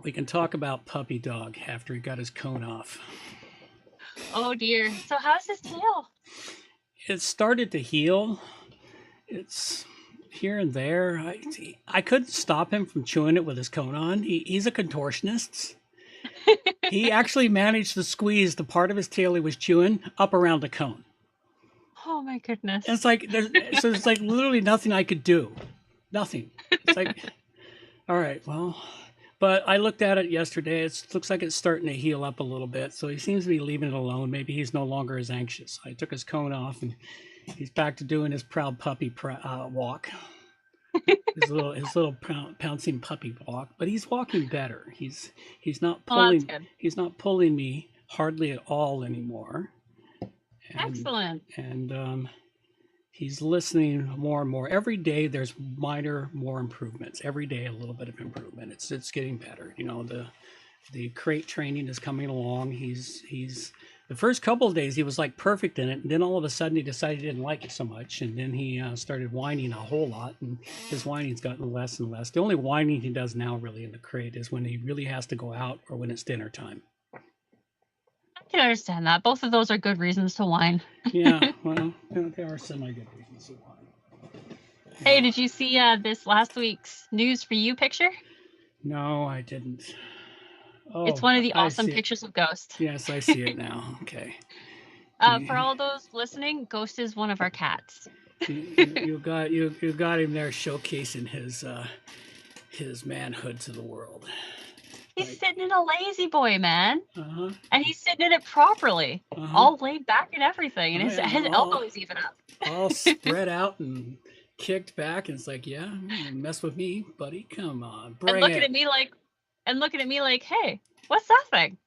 We can talk about Puppy Dog after he got his cone off. Oh dear. So how's his tail? It started to heal. It's here and there. I couldn't stop him from chewing it with his cone on. He's a contortionist. He actually managed to squeeze the part of his tail he was chewing up around the cone. Oh my goodness. And it's like literally nothing I could do. Nothing. It's like, all right, well, but I looked at it yesterday. It looks like it's starting to heal up a little bit. So he seems to be leaving it alone. Maybe he's no longer as anxious. I took his cone off and he's back to doing his proud puppy walk. his little pouncing puppy walk, but he's walking better. He's not pulling me hardly at all anymore. Excellent. And he's listening more and more. Every day there's more improvements. Every day a little bit of improvement. It's getting better. You know, the crate training is coming along. He's the first couple of days he was like perfect in it, and then all of a sudden he decided he didn't like it so much, and then he started whining a whole lot, and his whining's gotten less and less. The only whining he does now really in the crate is when he really has to go out or when it's dinner time. I can understand that. Both of those are good reasons to whine. Yeah, well, there are semi-good reasons to whine. Hey, did you see this last week's News for You picture? No, I didn't. Oh, it's one of the awesome pictures of Ghost. Yes, I see it now. Okay. For all those listening, Ghost is one of our cats. you got him there showcasing his manhood to the world. He's sitting in a lazy boy, man. And he's sitting in it properly, all laid back and everything, and his elbow is even up. All spread out and kicked back, and it's like, yeah, mess with me, buddy. Come on, bring it. And looking at me like, hey, what's that thing?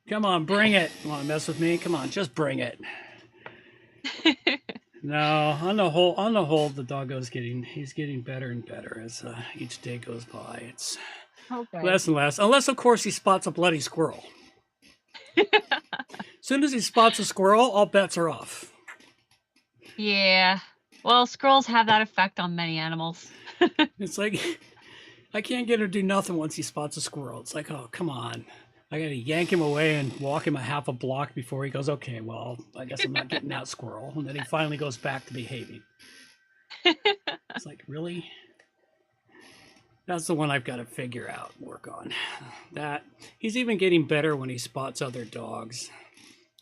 Come on, bring it. You want to mess with me? Come on, just bring it. No, on the whole, the doggo's getting better and better as each day goes by. It's less and less, unless of course he spots a bloody squirrel. As soon as he spots a squirrel, all bets are off. Yeah, well, squirrels have that effect on many animals. It's like I can't get him to do nothing once he spots a squirrel. It's like, oh, come on. I got to yank him away and walk him a half a block before he goes, okay, well, I guess I'm not getting that squirrel. And then he finally goes back to behaving. It's like, really? That's the one I've got to figure out, work on. That he's even getting better when he spots other dogs.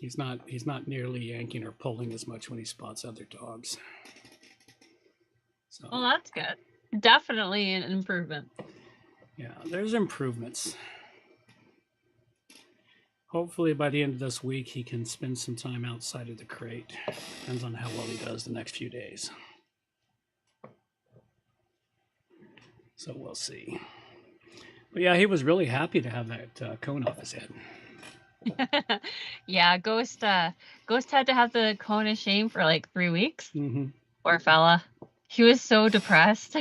He's not nearly yanking or pulling as much when he spots other dogs. So, well, that's good. Definitely an improvement. Yeah, there's improvements. Hopefully by the end of this week, he can spend some time outside of the crate. Depends on how well he does the next few days. So we'll see. But yeah, he was really happy to have that cone off his head. Yeah, Ghost had to have the cone of shame for like 3 weeks. Poor fella. He was so depressed.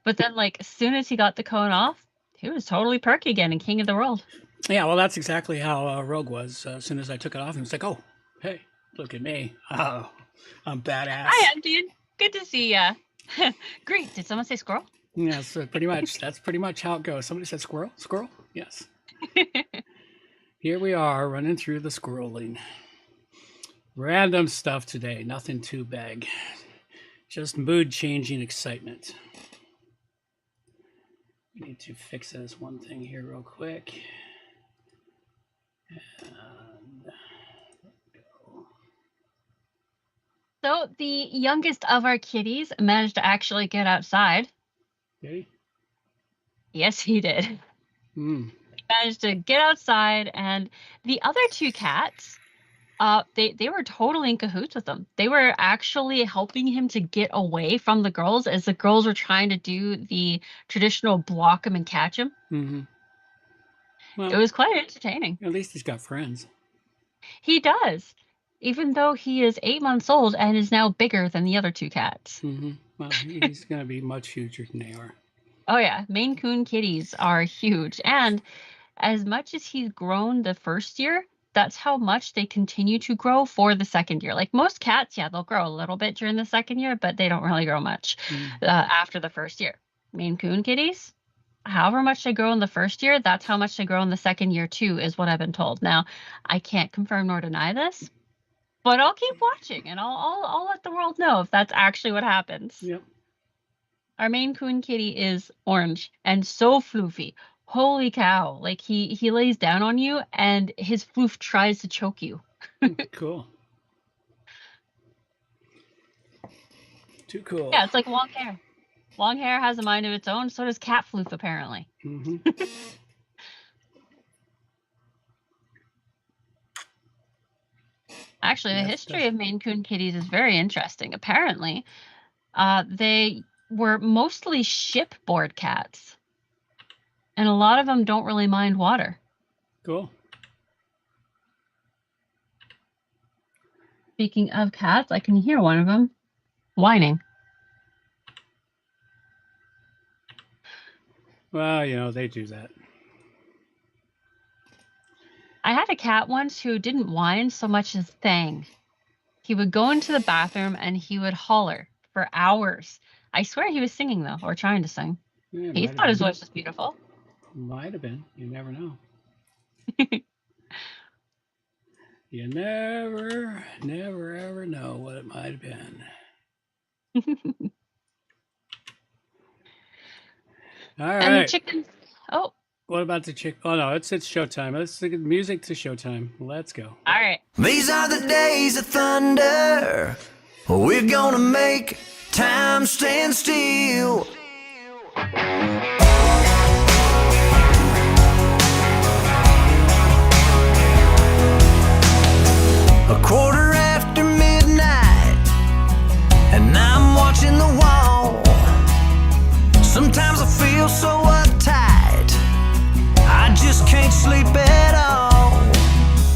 But then, like, as soon as he got the cone off, he was totally perky again and king of the world. Yeah, well, that's exactly how Rogue was. As soon as I took it off, he was like, oh, hey, look at me. Oh, I'm badass. Hi, dude. Good to see ya. Great. Did someone say squirrel? Yes, pretty much. That's pretty much how it goes. Somebody said squirrel? Squirrel? Yes. Here we are running through the squirreling. Random stuff today. Nothing too big. Just mood-changing excitement. We need to fix this one thing here real quick. And there we go. So the youngest of our kitties managed to actually get outside. Did he? Yes, he did. He managed to get outside, and the other two cats, they were totally in cahoots with him. They were actually helping him to get away from the girls as the girls were trying to do the traditional block him and catch him. Well, it was quite entertaining. At least he's got friends. He does, even though he is 8 months old and is now bigger than the other two cats. Well, he's going to be much huger than they are. Oh, yeah. Maine Coon kitties are huge. And as much as he's grown the first year, that's how much they continue to grow for the second year. Like most cats, yeah, they'll grow a little bit during the second year, but they don't really grow much after the first year. Maine Coon kitties, however much they grow in the first year, that's how much they grow in the second year too, is what I've been told. Now, I can't confirm nor deny this, but I'll keep watching and I'll let the world know if that's actually what happens. Yep. Our Maine Coon kitty is orange and so floofy. Holy cow. Like he lays down on you and his floof tries to choke you. Cool. Too cool. Yeah, it's like long hair. Long hair has a mind of its own. So does cat floof, apparently. Mm-hmm. Actually, the history of Maine Coon kitties is very interesting. Apparently, they were mostly shipboard cats. And a lot of them don't really mind water. Cool. Speaking of cats, I can hear one of them whining. Well, they do that. I had a cat once who didn't whine so much as sang. He would go into the bathroom and he would holler for hours. I swear he was singing, though, or trying to sing. Yeah, he thought his voice was beautiful. Might have been. You never know. You never, ever know what it might have been. All right. And the chickens. Oh. What about the chick? Oh, no, it's showtime. Let's get music to showtime. Let's go. All right. These are the days of thunder. We're gonna make time stand still. A quarter after midnight, and I'm watching the wall. Sometimes I feel so uptight, I just can't sleep at all.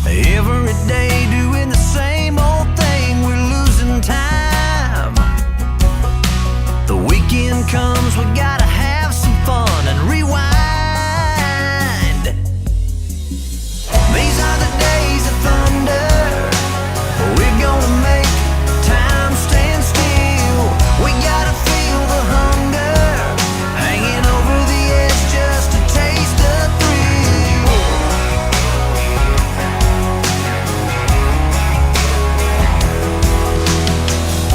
Every day doing the same old thing, we're losing time. The weekend comes, we gotta have some fun and rewind. These are the days of thunder. We're gonna make time stand still. We gotta feel the hunger, hanging over the edge just to taste the thrill.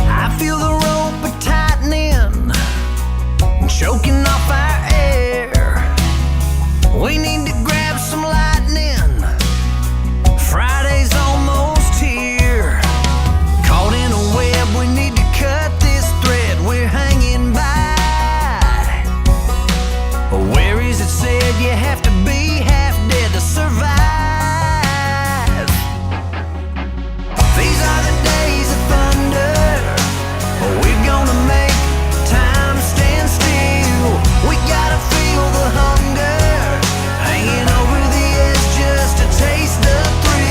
I feel the rope tightening, choking off our air. We need to grab some lightning. Friday's almost here. Caught in a web, we need to cut this thread we're hanging by. Where is it said you have to be half dead to survive? These are the days of thunder. We're gonna make time stand still. We gotta feel the hunger, hanging over the edge just to taste the thrill.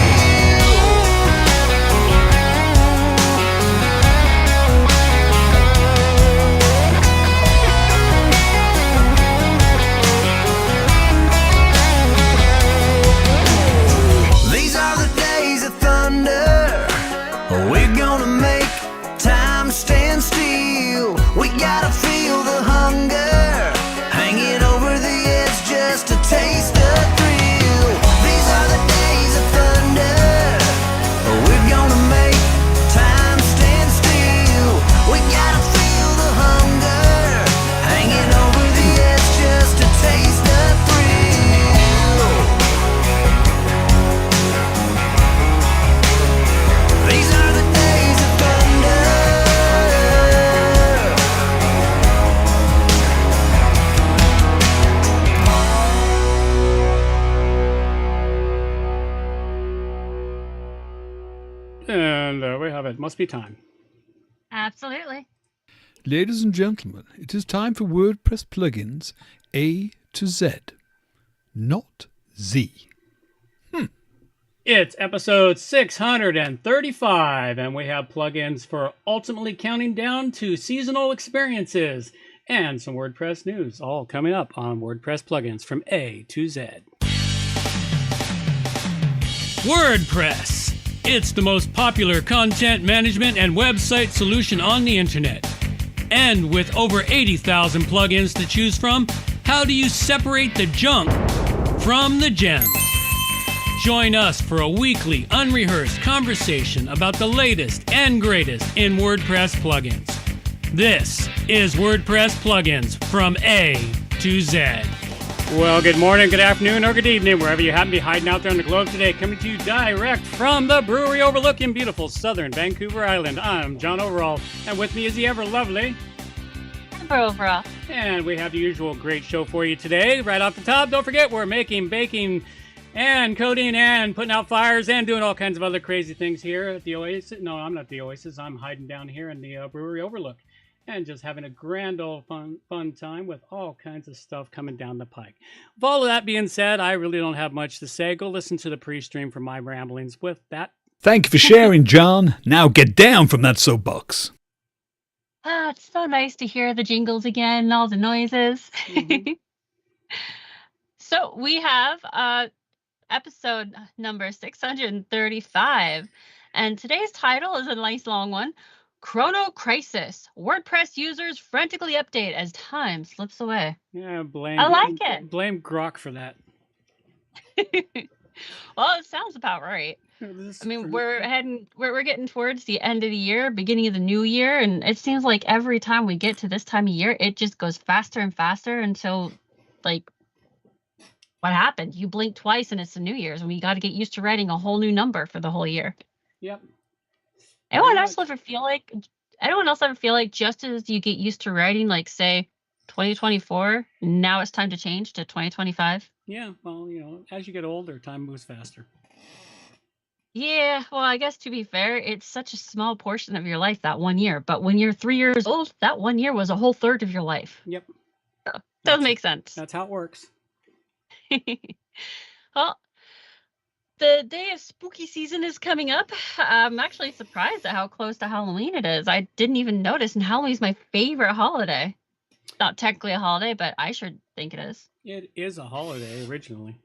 These are the days of thunder. We're gonna make time stand still. We gotta feel the hunger, hanging over the edge just to taste the thrill. These are the days of thunder. We're gonna make time stand still. We gotta feel the hunger, hanging over the edge just to taste the thrill. These are the days of thunder. And there we have it. Must be time. Absolutely. Ladies and gentlemen, it is time for WordPress Plugins A to Z, not Z. It's episode 635, and we have plugins for ultimately counting down to seasonal experiences and some WordPress news, all coming up on WordPress Plugins from A to Z. WordPress. It's the most popular content management and website solution on the internet. And with over 80,000 plugins to choose from, how how do you separate the junk from the gems? Join us for a weekly, unrehearsed conversation about the latest and greatest in WordPress plugins. This is WordPress Plugins from A to Z. Well, good morning, good afternoon, or good evening, wherever you happen to be hiding out there on the globe today. Coming to you direct from the brewery overlooking beautiful southern Vancouver Island. I'm John Overall, and with me is the ever lovely Amber Overall. And we have the usual great show for you today. Right off the top, don't forget we're making, baking, and coding, and putting out fires, and doing all kinds of other crazy things here at the Oasis. No, I'm not the Oasis. I'm hiding down here in the brewery overlook. And just having a grand old fun time with all kinds of stuff coming down the pike. With all of that being said, I really don't have much to say. Go listen to the pre-stream for my ramblings with that. Thank you for sharing, John. Now get down from that soapbox. It's so nice to hear the jingles again and all the noises. Mm-hmm. So we have episode number 635. And today's title is a nice long one. Chrono-Crisis. WordPress users frantically update as time slips away. Yeah, I like it. Blame Grok for that. Well, it sounds about right. I mean, we're getting towards the end of the year, beginning of the new year, and it seems like every time we get to this time of year, it just goes faster and faster until, like, what happened? You blink twice and it's the New Year's, and we got to get used to writing a whole new number for the whole year. Yep. Anyone else ever feel like just as you get used to writing, like, say, 2024, now it's time to change to 2025? Yeah, well, as you get older, time moves faster. Yeah, well, I guess to be fair, it's such a small portion of your life, that 1 year. But when you're 3 years old, that 1 year was a whole third of your life. Yep. So, does make sense. That's how it works. Well, the day of spooky season is coming up. I'm actually surprised at how close to Halloween it is. I didn't even notice, and Halloween's my favorite holiday. Not technically a holiday, but I should think it is. It is a holiday originally.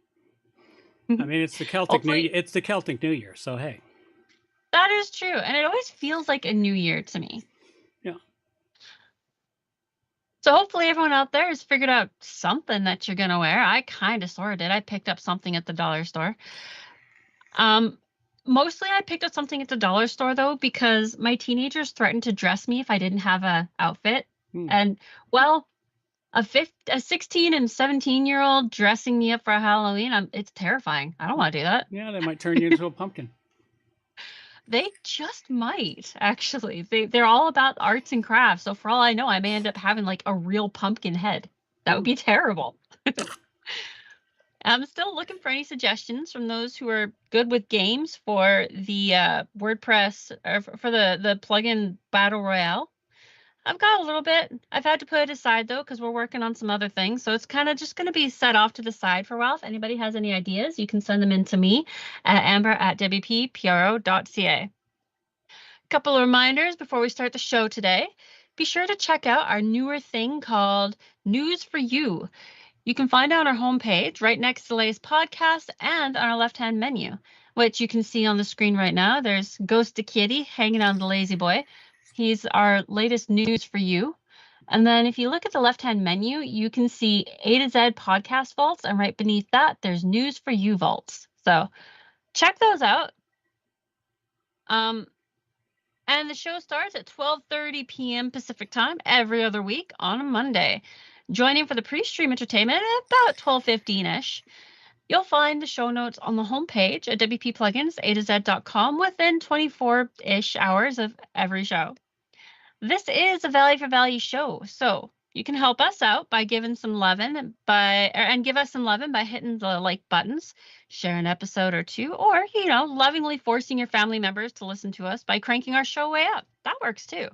I mean, it's the Celtic New Year. It's the Celtic New Year, so hey. That is true, and it always feels like a new year to me. Yeah. So hopefully everyone out there has figured out something that you're gonna wear. I kind of sort of did. I picked up something at the dollar store. Mostly I picked up something at the dollar store though, because my teenagers threatened to dress me if I didn't have a outfit. And well, a 16 and 17-year-old dressing me up for Halloween, it's terrifying. I don't want to do that. Yeah, they might turn you into a pumpkin. They just might, actually. They're all about arts and crafts. So for all I know, I may end up having like a real pumpkin head. That would be terrible. I'm still looking for any suggestions from those who are good with games for the WordPress, or for the plugin Battle Royale. I've got a little bit. I've had to put it aside, though, because we're working on some other things. So it's kind of just going to be set off to the side for a while. If anybody has any ideas, you can send them in to me at amber@wppro.ca. Couple of reminders before we start the show today. Be sure to check out our newer thing called News for You. You can find it on our homepage right next to the latest podcast and on our left-hand menu, which you can see on the screen right now. There's Ghost the Kitty hanging on the lazy boy. He's our latest news for you. And then if you look at the left-hand menu, you can see A to Z podcast vaults. And right beneath that, there's news for you vaults. So check those out. And the show starts at 12:30 p.m. Pacific time every other week on a Monday. Joining for the pre-stream entertainment at about 12:15-ish. You'll find the show notes on the homepage at wppluginsa2z.com within 24-ish hours of every show. This is a value for value show, so you can help us out by giving some loving and give us some loving by hitting the like buttons, share an episode or two, or lovingly forcing your family members to listen to us by cranking our show way up. That works too.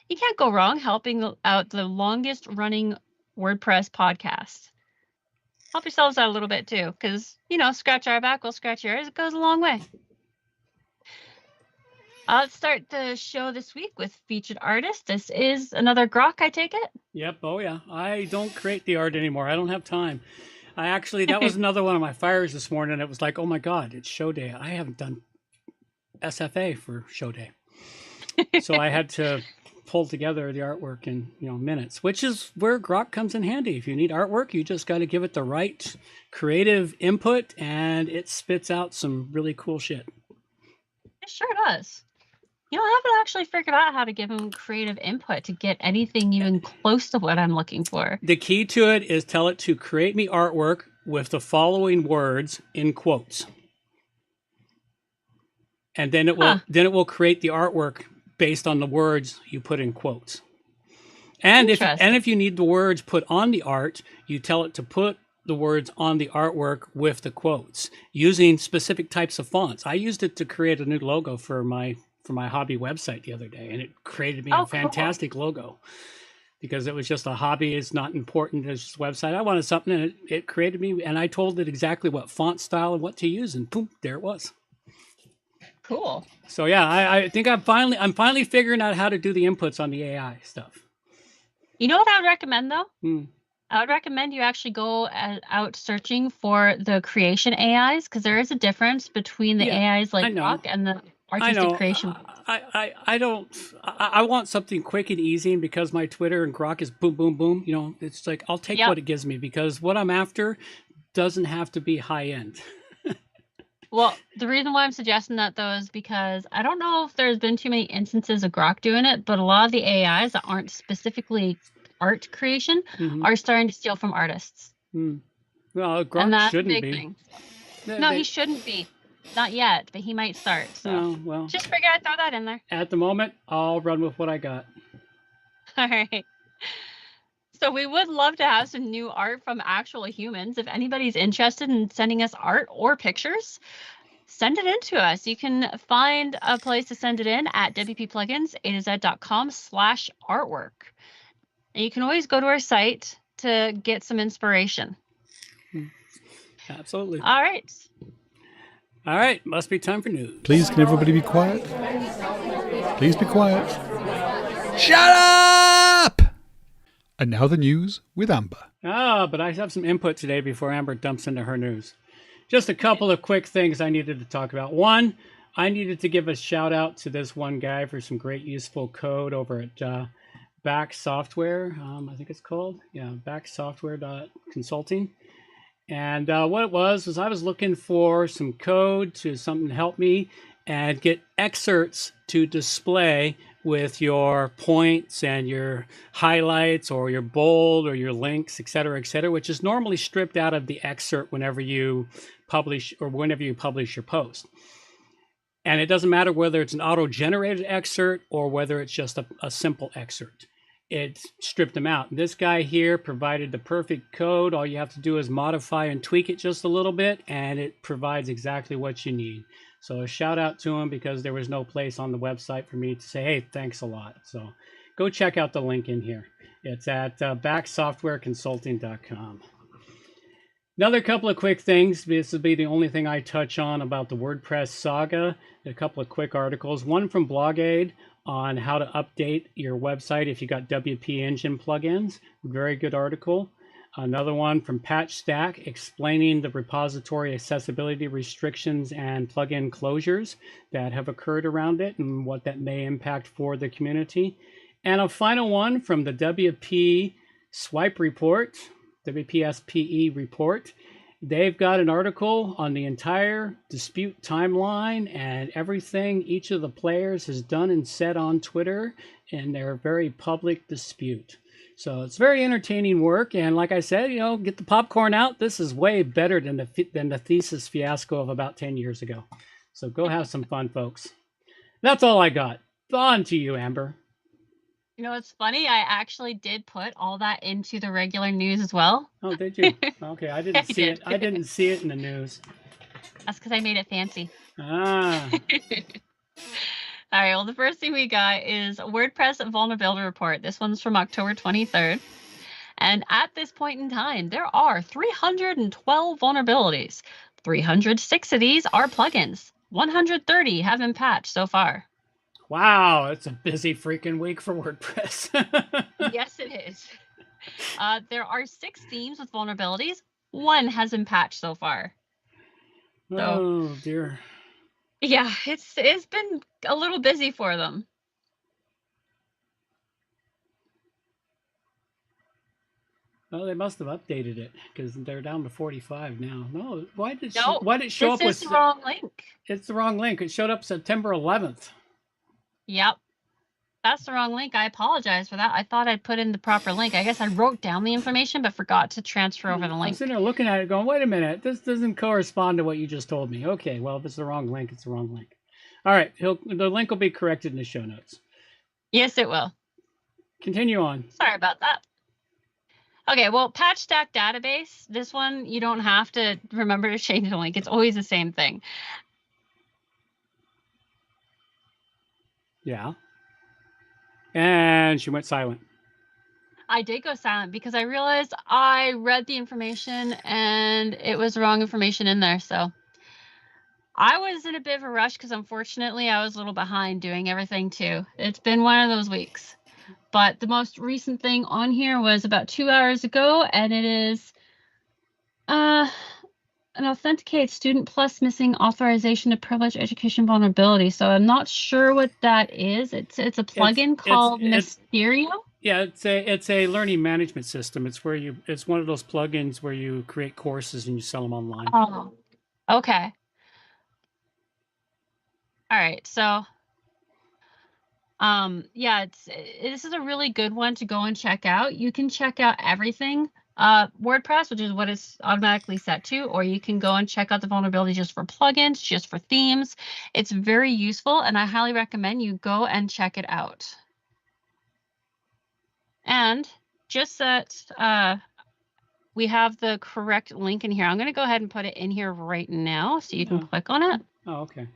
You can't go wrong helping out the longest running WordPress podcast. Help yourselves out a little bit too, because scratch our back, we'll scratch yours. It goes a long way. Let's start the show this week with featured artist. This is another Grok, I take it? Yep. Oh, yeah. I don't create the art anymore. I don't have time. That was another one of my fires this morning. It was like, oh my God, it's show day. I haven't done SFA for show day. So I had to pull together the artwork in minutes, which is where Grok comes in handy. If you need artwork, you just got to give it the right creative input, and it spits out some really cool shit. It sure does. I haven't actually figured out how to give him creative input to get anything even close to what I'm looking for. The key to it is tell it to create me artwork with the following words in quotes. And then it will create the artwork based on the words you put in quotes. And if you need the words put on the art, you tell it to put the words on the artwork with the quotes using specific types of fonts. I used it to create a new logo for my hobby website the other day, and it created me a fantastic logo because it was just a hobby. It's not important. It's just a website. I wanted something, and it created me, and I told it exactly what font style and what to use, and boom, there it was. Cool. So yeah, I think I'm finally figuring out how to do the inputs on the AI stuff. You know what I would recommend though? I would recommend you actually go out searching for the creation AIs, because there is a difference between the AIs like Grok and the artistic creation. I want something quick and easy, and because my Twitter and Grok is boom, boom, boom, it's like I'll take what it gives me, because what I'm after doesn't have to be high end. Well, the reason why I'm suggesting that, though, is because I don't know if there's been too many instances of Grok doing it, but a lot of the AIs that aren't specifically art creation are starting to steal from artists. Well, Grok shouldn't be. Thing. No, he shouldn't be. Not yet, but he might start. So just figured I'd throw that in there. At the moment, I'll run with what I got. All right. So we would love to have some new art from actual humans. If anybody's interested in sending us art or pictures, send it in to us. You can find a place to send it in at wppplugins A-Z.com/artwork. And you can always go to our site to get some inspiration. Absolutely. All right. All right. Must be time for news. Please, can everybody be quiet? Please be quiet. Shut up! And now the news with Amber. But I have some input today before Amber dumps into her news. Just a couple of quick things I needed to talk about. One, I needed to give a shout out to this one guy for some great useful code over at Back Software. I think it's called. Yeah, backsoftware.consulting. And what it was I was looking for some code to something to help me and get excerpts to display with your points and your highlights or your bold or your links, et cetera, which is normally stripped out of the excerpt whenever you publish your post. And it doesn't matter whether it's an auto-generated excerpt or whether it's just a simple excerpt. It stripped them out. This guy here provided the perfect code. All you have to do is modify and tweak it just a little bit, and it provides exactly what you need. So a shout out to him, because there was no place on the website for me to say, hey, thanks a lot. So go check out the link in here. It's at backsoftwareconsulting.com. Another couple of quick things. This will be the only thing I touch on about the WordPress saga. A couple of quick articles. One from BlogAid on how to update your website if you got WP Engine plugins. Very good article. Another one from PatchStack explaining the repository accessibility restrictions and plugin closures that have occurred around it and what that may impact for the community. And a final one from the WP Swipe report, WPSPE report. They've got an article on the entire dispute timeline and everything each of the players has done and said on Twitter in their very public dispute. So it's very entertaining work, and like I said, get the popcorn out. This is way better than the thesis fiasco of about 10 years ago. So go have some fun, folks. That's all I got. On to you, Amber. It's funny. I actually did put all that into the regular news as well. Oh, did you? Okay, I didn't see it. I didn't see it in the news. That's because I made it fancy. Ah. All right, well, the first thing we got is a WordPress vulnerability report. This one's from October 23rd. And at this point in time, there are 312 vulnerabilities. 306 of these are plugins. 130 have been patched so far. Wow, it's a busy freaking week for WordPress. Yes, it is. There are 6 themes with vulnerabilities. 1 has been patched so far. Oh, dear. Yeah, it's been a little busy for them. Well, they must have updated it because they're down to 45 now. No, why did it show up this is the wrong link. It's the wrong link. It showed up September 11th. Yep. That's the wrong link. I apologize for that. I thought I'd put in the proper link. I guess I wrote down the information but forgot to transfer over the link. I'm sitting there looking at it going, wait a minute, this doesn't correspond to what you just told me. Okay, well, if it's the wrong link, it's the wrong link. All right, the link will be corrected in the show notes. Yes, it will. Continue on. Sorry about that. Okay, well, patch stack database. This one, you don't have to remember to change the link. It's always the same thing. Yeah. And she went silent. I did go silent because I realized I read the information and it was the wrong information in there. So I was in a bit of a rush because unfortunately I was a little behind doing everything too. It's been one of those weeks. But the most recent thing on here was about 2 hours ago, and it is an authenticated student plus missing authorization to privilege education vulnerability. So I'm not sure what that is. It's a plugin called Mysterio. Yeah, it's a learning management system. It's one of those plugins where you create courses and you sell them online. Oh, okay. All right, so yeah, this is a really good one to go and check out. You can check out everything WordPress, which is what it's automatically set to, or you can go and check out the vulnerability just for plugins, just for themes. It's very useful, and I highly recommend you go and check it out. And just that we have the correct link in here. I'm going to go ahead and put it in here right now so you can click on it. Oh, okay.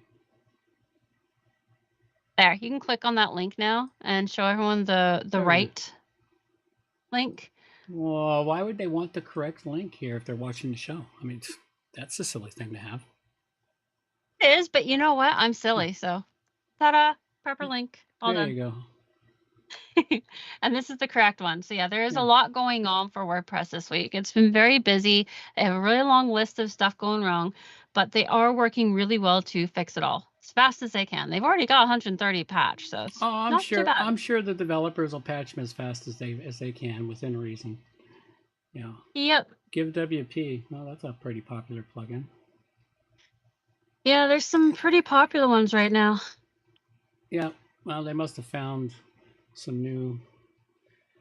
There, you can click on that link now and show everyone the right link. Well, why would they want the correct link here if they're watching the show? I mean, that's a silly thing to have. It is, but you know what? I'm silly, so ta-da, proper link. All done. There you go. And this is the correct one. So yeah, there is a lot going on for WordPress this week. It's been very busy. They have a really long list of stuff going wrong, but they are working really well to fix it all as fast as they can. They've already got 130 patched, so it's not too bad. I'm sure the developers will patch them as fast as they can within reason. Yeah. Yep. Give WP. Well, that's a pretty popular plugin. Yeah, there's some pretty popular ones right now. Yeah. Well, they must have found some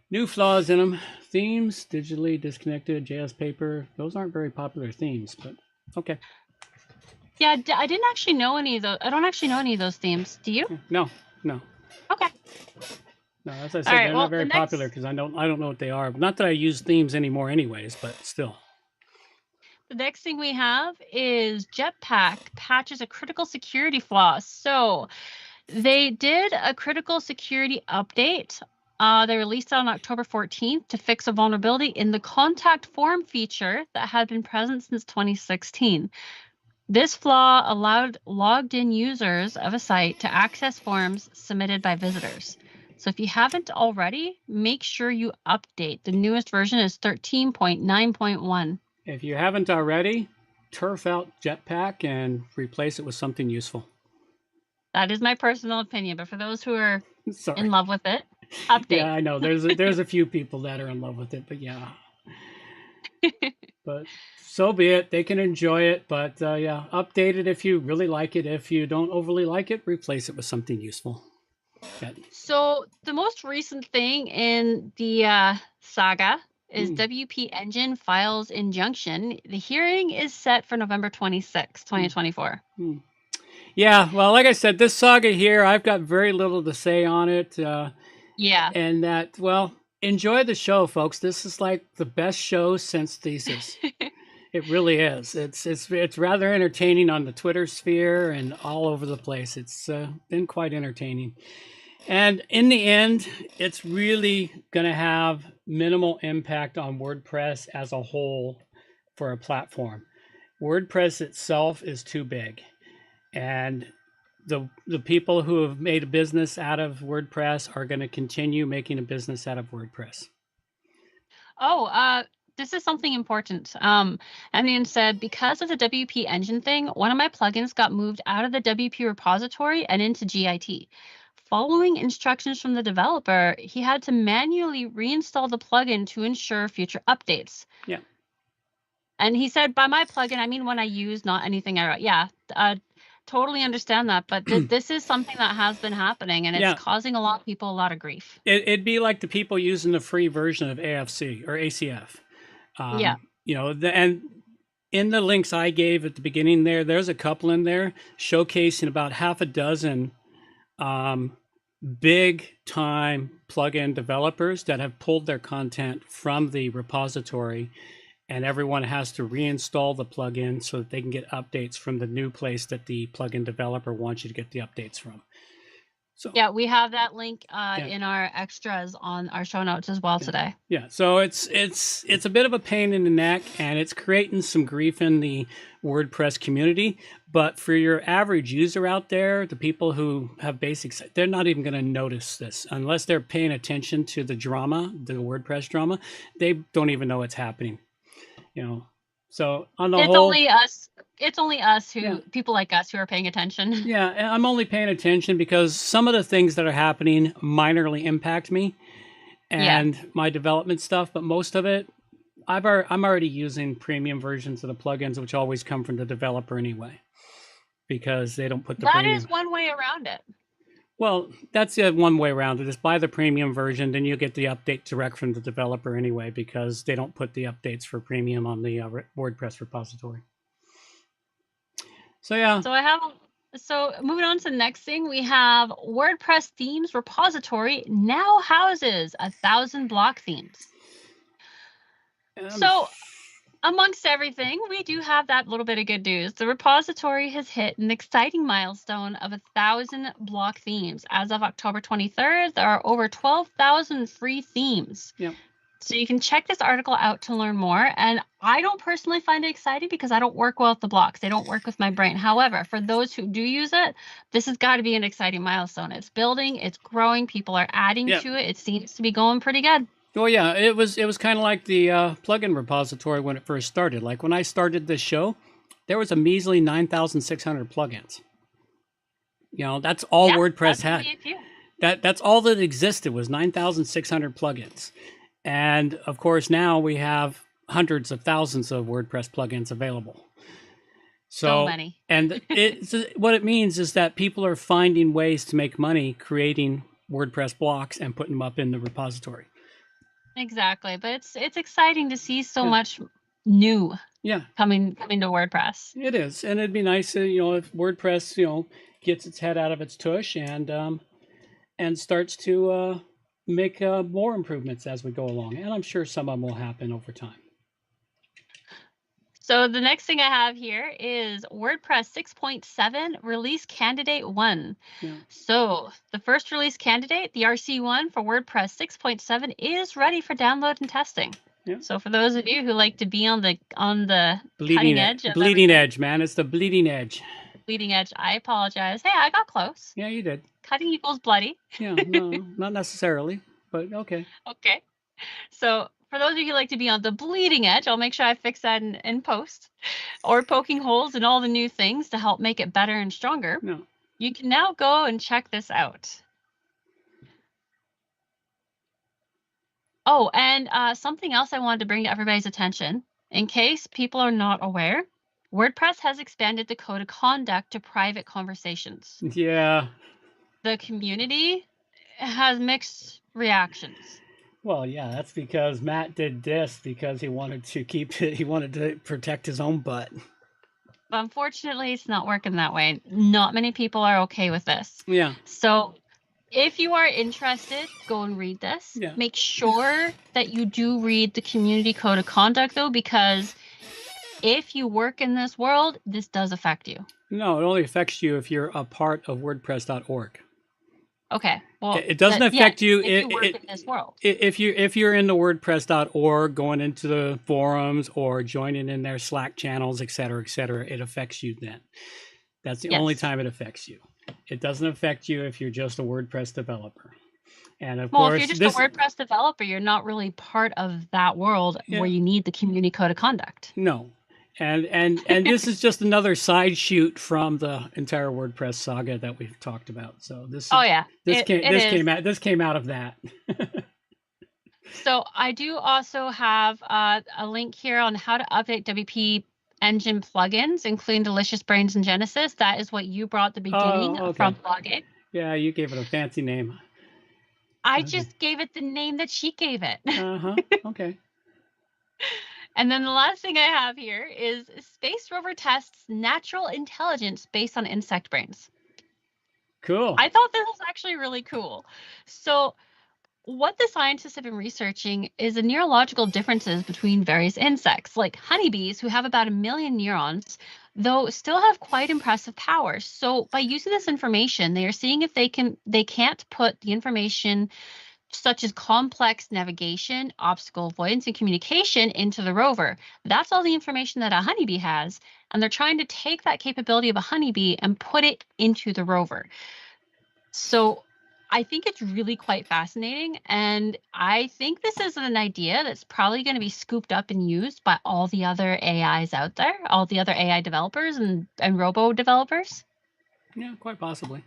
new flaws in them. Themes, digitally disconnected, JS paper. Those aren't very popular themes, but okay. Yeah, I didn't actually know any of those. I don't actually know any of those themes. Do you? No. Okay. No, as I said, they're not very popular because I don't know what they are. Not that I use themes anymore anyways, but still. The next thing we have is Jetpack patches a critical security flaw. So they did a critical security update. They released it on October 14th to fix a vulnerability in the contact form feature that had been present since 2016. This flaw allowed logged-in users of a site to access forms submitted by visitors. So if you haven't already, make sure you update. The newest version is 13.9.1. If you haven't already, turf out Jetpack and replace it with something useful. That is my personal opinion, but for those who are in love with it, update. Yeah, I know. There's a few people that are in love with it, but yeah. But so be it. They can enjoy it, but yeah, update it if you really like it. If you don't overly like it, replace it with something useful. So the most recent thing in the saga is WP Engine files injunction. The hearing is set for November 26, 2024. Yeah, well, like I said, this saga here, I've got very little to say on it. Yeah. And that, well, enjoy the show, folks. This is like the best show since Thesis. It really is. It's rather entertaining on the Twitter sphere and all over the place. It's been quite entertaining. And in the end, it's really going to have minimal impact on WordPress as a whole for a platform. WordPress itself is too big. And the people who have made a business out of WordPress are going to continue making a business out of WordPress. Oh, this is something important. Emian said, because of the WP engine thing, one of my plugins got moved out of the WP repository and into GIT. following instructions from the developer, he had to manually reinstall the plugin to ensure future updates. Yeah. And he said, by my plugin, I mean when I use, not anything I wrote. Yeah, totally understand that. But this is something that has been happening, and it's causing a lot of people a lot of grief. It'd be like the people using the free version of AFC or ACF. You know, and in the links I gave at the beginning there's a couple in there showcasing about half a dozen big time plugin developers that have pulled their content from the repository, and everyone has to reinstall the plugin so that they can get updates from the new place that the plugin developer wants you to get the updates from. So yeah, we have that link in our extras on our show notes as well today. Yeah, so it's a bit of a pain in the neck, and it's creating some grief in the WordPress community. But for your average user out there, the people who have basics, they're not even going to notice this unless they're paying attention to the drama, the WordPress drama. They don't even know what's happening. You know, so on the whole, it's only us who people like us who are paying attention. Yeah, and I'm only paying attention because some of the things that are happening minorly impact me and my development stuff, but most of it, I'm already using premium versions of the plugins, which always come from the developer anyway, because they don't put the premium. That is one way around it. Well, that's one way around it. Is buy the premium version, then you get the update direct from the developer anyway, because they don't put the updates for premium on the WordPress repository. So yeah. So moving on to the next thing, we have WordPress themes repository now houses 1,000 block themes. So amongst everything, we do have that little bit of good news. The repository has hit an exciting milestone of 1,000 block themes. As of October 23rd, there are over 12,000 free themes. Yep. So you can check this article out to learn more. And I don't personally find it exciting because I don't work well with the blocks. They don't work with my brain. However, for those who do use it, this has got to be an exciting milestone. It's building, it's growing, people are adding to it. It seems to be going pretty good. Oh yeah, it was kind of like the plugin repository when it first started. Like when I started this show, there was a measly 9,600 plugins. You know, that's all WordPress had. That's all that existed was 9,600 plugins. And of course, now we have hundreds of thousands of WordPress plugins available. So many. And what it means is that people are finding ways to make money creating WordPress blocks and putting them up in the repository. Exactly. But it's exciting to see so much new coming to WordPress. It is. And it'd be nice, if WordPress, gets its head out of its tush and starts to make more improvements as we go along. And I'm sure some of them will happen over time. So the next thing I have here is WordPress 6.7 release candidate 1. Yeah. So the first release candidate, the RC1 for WordPress 6.7 is ready for download and testing. Yeah. So for those of you who like to be on the cutting edge. Bleeding edge, man. It's the bleeding edge. Bleeding edge. I apologize. Hey, I got close. Yeah, you did. Cutting equals bloody. Yeah, no, not necessarily, but okay. Okay. So for those of you who like to be on the bleeding edge, I'll make sure I fix that in post, or poking holes in all the new things to help make it better and stronger. No. You can now go and check this out. Oh, and something else I wanted to bring to everybody's attention, in case people are not aware, WordPress has expanded the code of conduct to private conversations. Yeah. The community has mixed reactions. Well, yeah, that's because Matt did this because he wanted to he wanted to protect his own butt. But unfortunately, it's not working that way. Not many people are okay with this. Yeah. So if you are interested, go and read this. Yeah. Make sure that you do read the community code of conduct, though, because if you work in this world, this does affect you. No, it only affects you if you're a part of WordPress.org. Okay. Well, it doesn't affect you if you work in this world. If you're in the WordPress.org, going into the forums or joining in their Slack channels, et cetera, it affects you then. That's the only time it affects you. It doesn't affect you if you're just a WordPress developer. And of course, if you're just a WordPress developer, you're not really part of that world where you need the community code of conduct. No. And this is just another side shoot from the entire WordPress saga that we've talked about. So this came out of that. So I do also have a link here on how to update WP engine plugins, including Delicious Brains and Genesis. That is what you brought at the beginning from blogging. Yeah, you gave it a fancy name. I just gave it the name that she gave it. Okay. And then the last thing I have here is Space Rover tests natural intelligence based on insect brains. Cool. I thought this was actually really cool. So what the scientists have been researching is the neurological differences between various insects, like honeybees, who have about 1 million neurons, though still have quite impressive powers. So by using this information, they are seeing if they can't put the information such as complex navigation, obstacle avoidance, and communication into the rover. That's all the information that a honeybee has, and they're trying to take that capability of a honeybee and put it into the rover. So I think it's really quite fascinating, and I think this is an idea that's probably going to be scooped up and used by all the other AIs out there, all the other AI developers and robo developers. Yeah, quite possibly.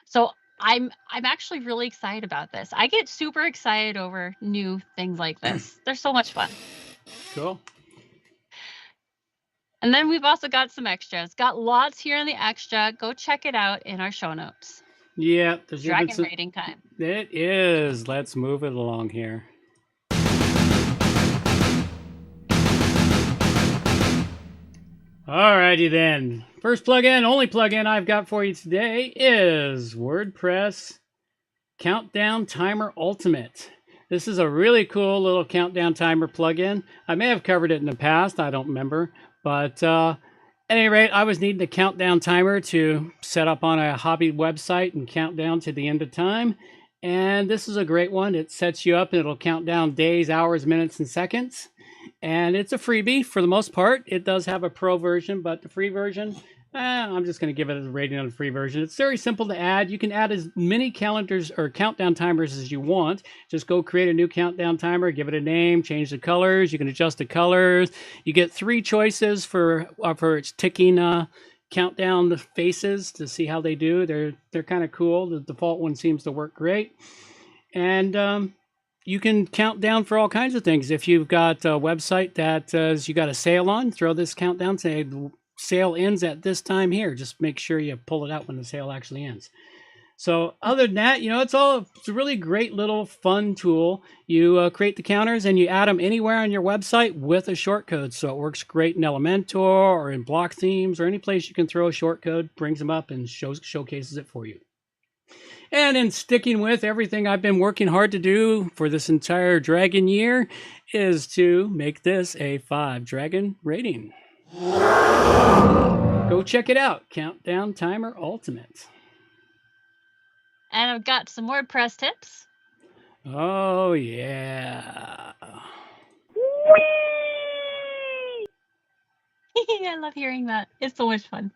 So I'm actually really excited about this. I get super excited over new things like this. They're so much fun. Cool. And then we've also got some extras. Got lots here in the extra. Go check it out in our show notes. Yeah, there's dragon rating time. It is. Let's move it along here. Alrighty then. First plugin, only plugin I've got for you today is WordPress Countdown Timer Ultimate. This is a really cool little countdown timer plugin. I may have covered it in the past, I don't remember. But at any rate, I was needing a countdown timer to set up on a hobby website and count down to the end of time. And this is a great one. It sets you up and it'll count down days, hours, minutes, and seconds. And it's a freebie for the most part. It does have a pro version, but the free version, I'm just going to give it a rating on the free version. It's very simple to add. You can add as many calendars or countdown timers as you want. Just go create a new countdown timer, give it a name, change the colors. You can adjust the colors. You get 3 choices for its ticking countdown faces to see how they do. They're kind of cool. The default one seems to work great. And you can count down for all kinds of things. If you've got a website that you got a sale on, throw this countdown, say the sale ends at this time here. Just make sure you pull it out when the sale actually ends. So other than that, it's a really great little fun tool. You create the counters and you add them anywhere on your website with a shortcode. So it works great in Elementor or in block themes or any place you can throw a shortcode, brings them up and showcases it for you. And in sticking with everything I've been working hard to do for this entire Dragon year is to make this a 5 Dragon rating. Go check it out, Countdown Timer Ultimate. And I've got some WordPress tips. Oh, yeah. Whee! I love hearing that. It's so much fun.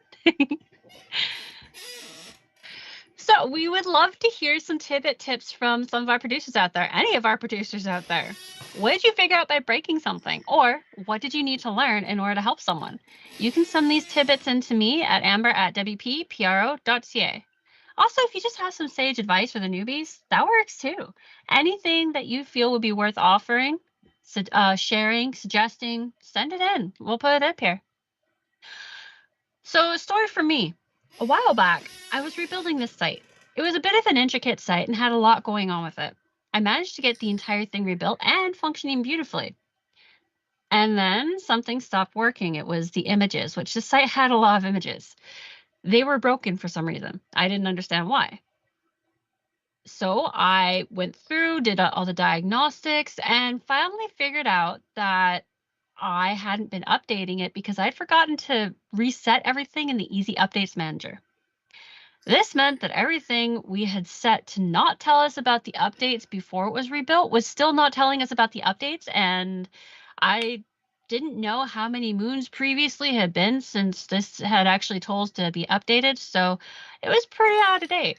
So we would love to hear some tidbit tips from some of our producers out there, any of our producers out there. What did you figure out by breaking something? Or what did you need to learn in order to help someone? You can send these tidbits in to me at amber@wppro.ca. Also, if you just have some sage advice for the newbies, that works too. Anything that you feel would be worth offering, sharing, suggesting, send it in. We'll put it up here. So a story for me. A while back, I was rebuilding this site. It was a bit of an intricate site and had a lot going on with it. I managed to get the entire thing rebuilt and functioning beautifully. And then something stopped working. It was the images, which the site had a lot of images. They were broken for some reason. I didn't understand why. So I went through, did all the diagnostics, and finally figured out that I hadn't been updating it because I'd forgotten to reset everything in the Easy Updates Manager. This meant that everything we had set to not tell us about the updates before it was rebuilt was still not telling us about the updates, and I didn't know how many moons previously had been since this had actually told us to be updated, so it was pretty out of date.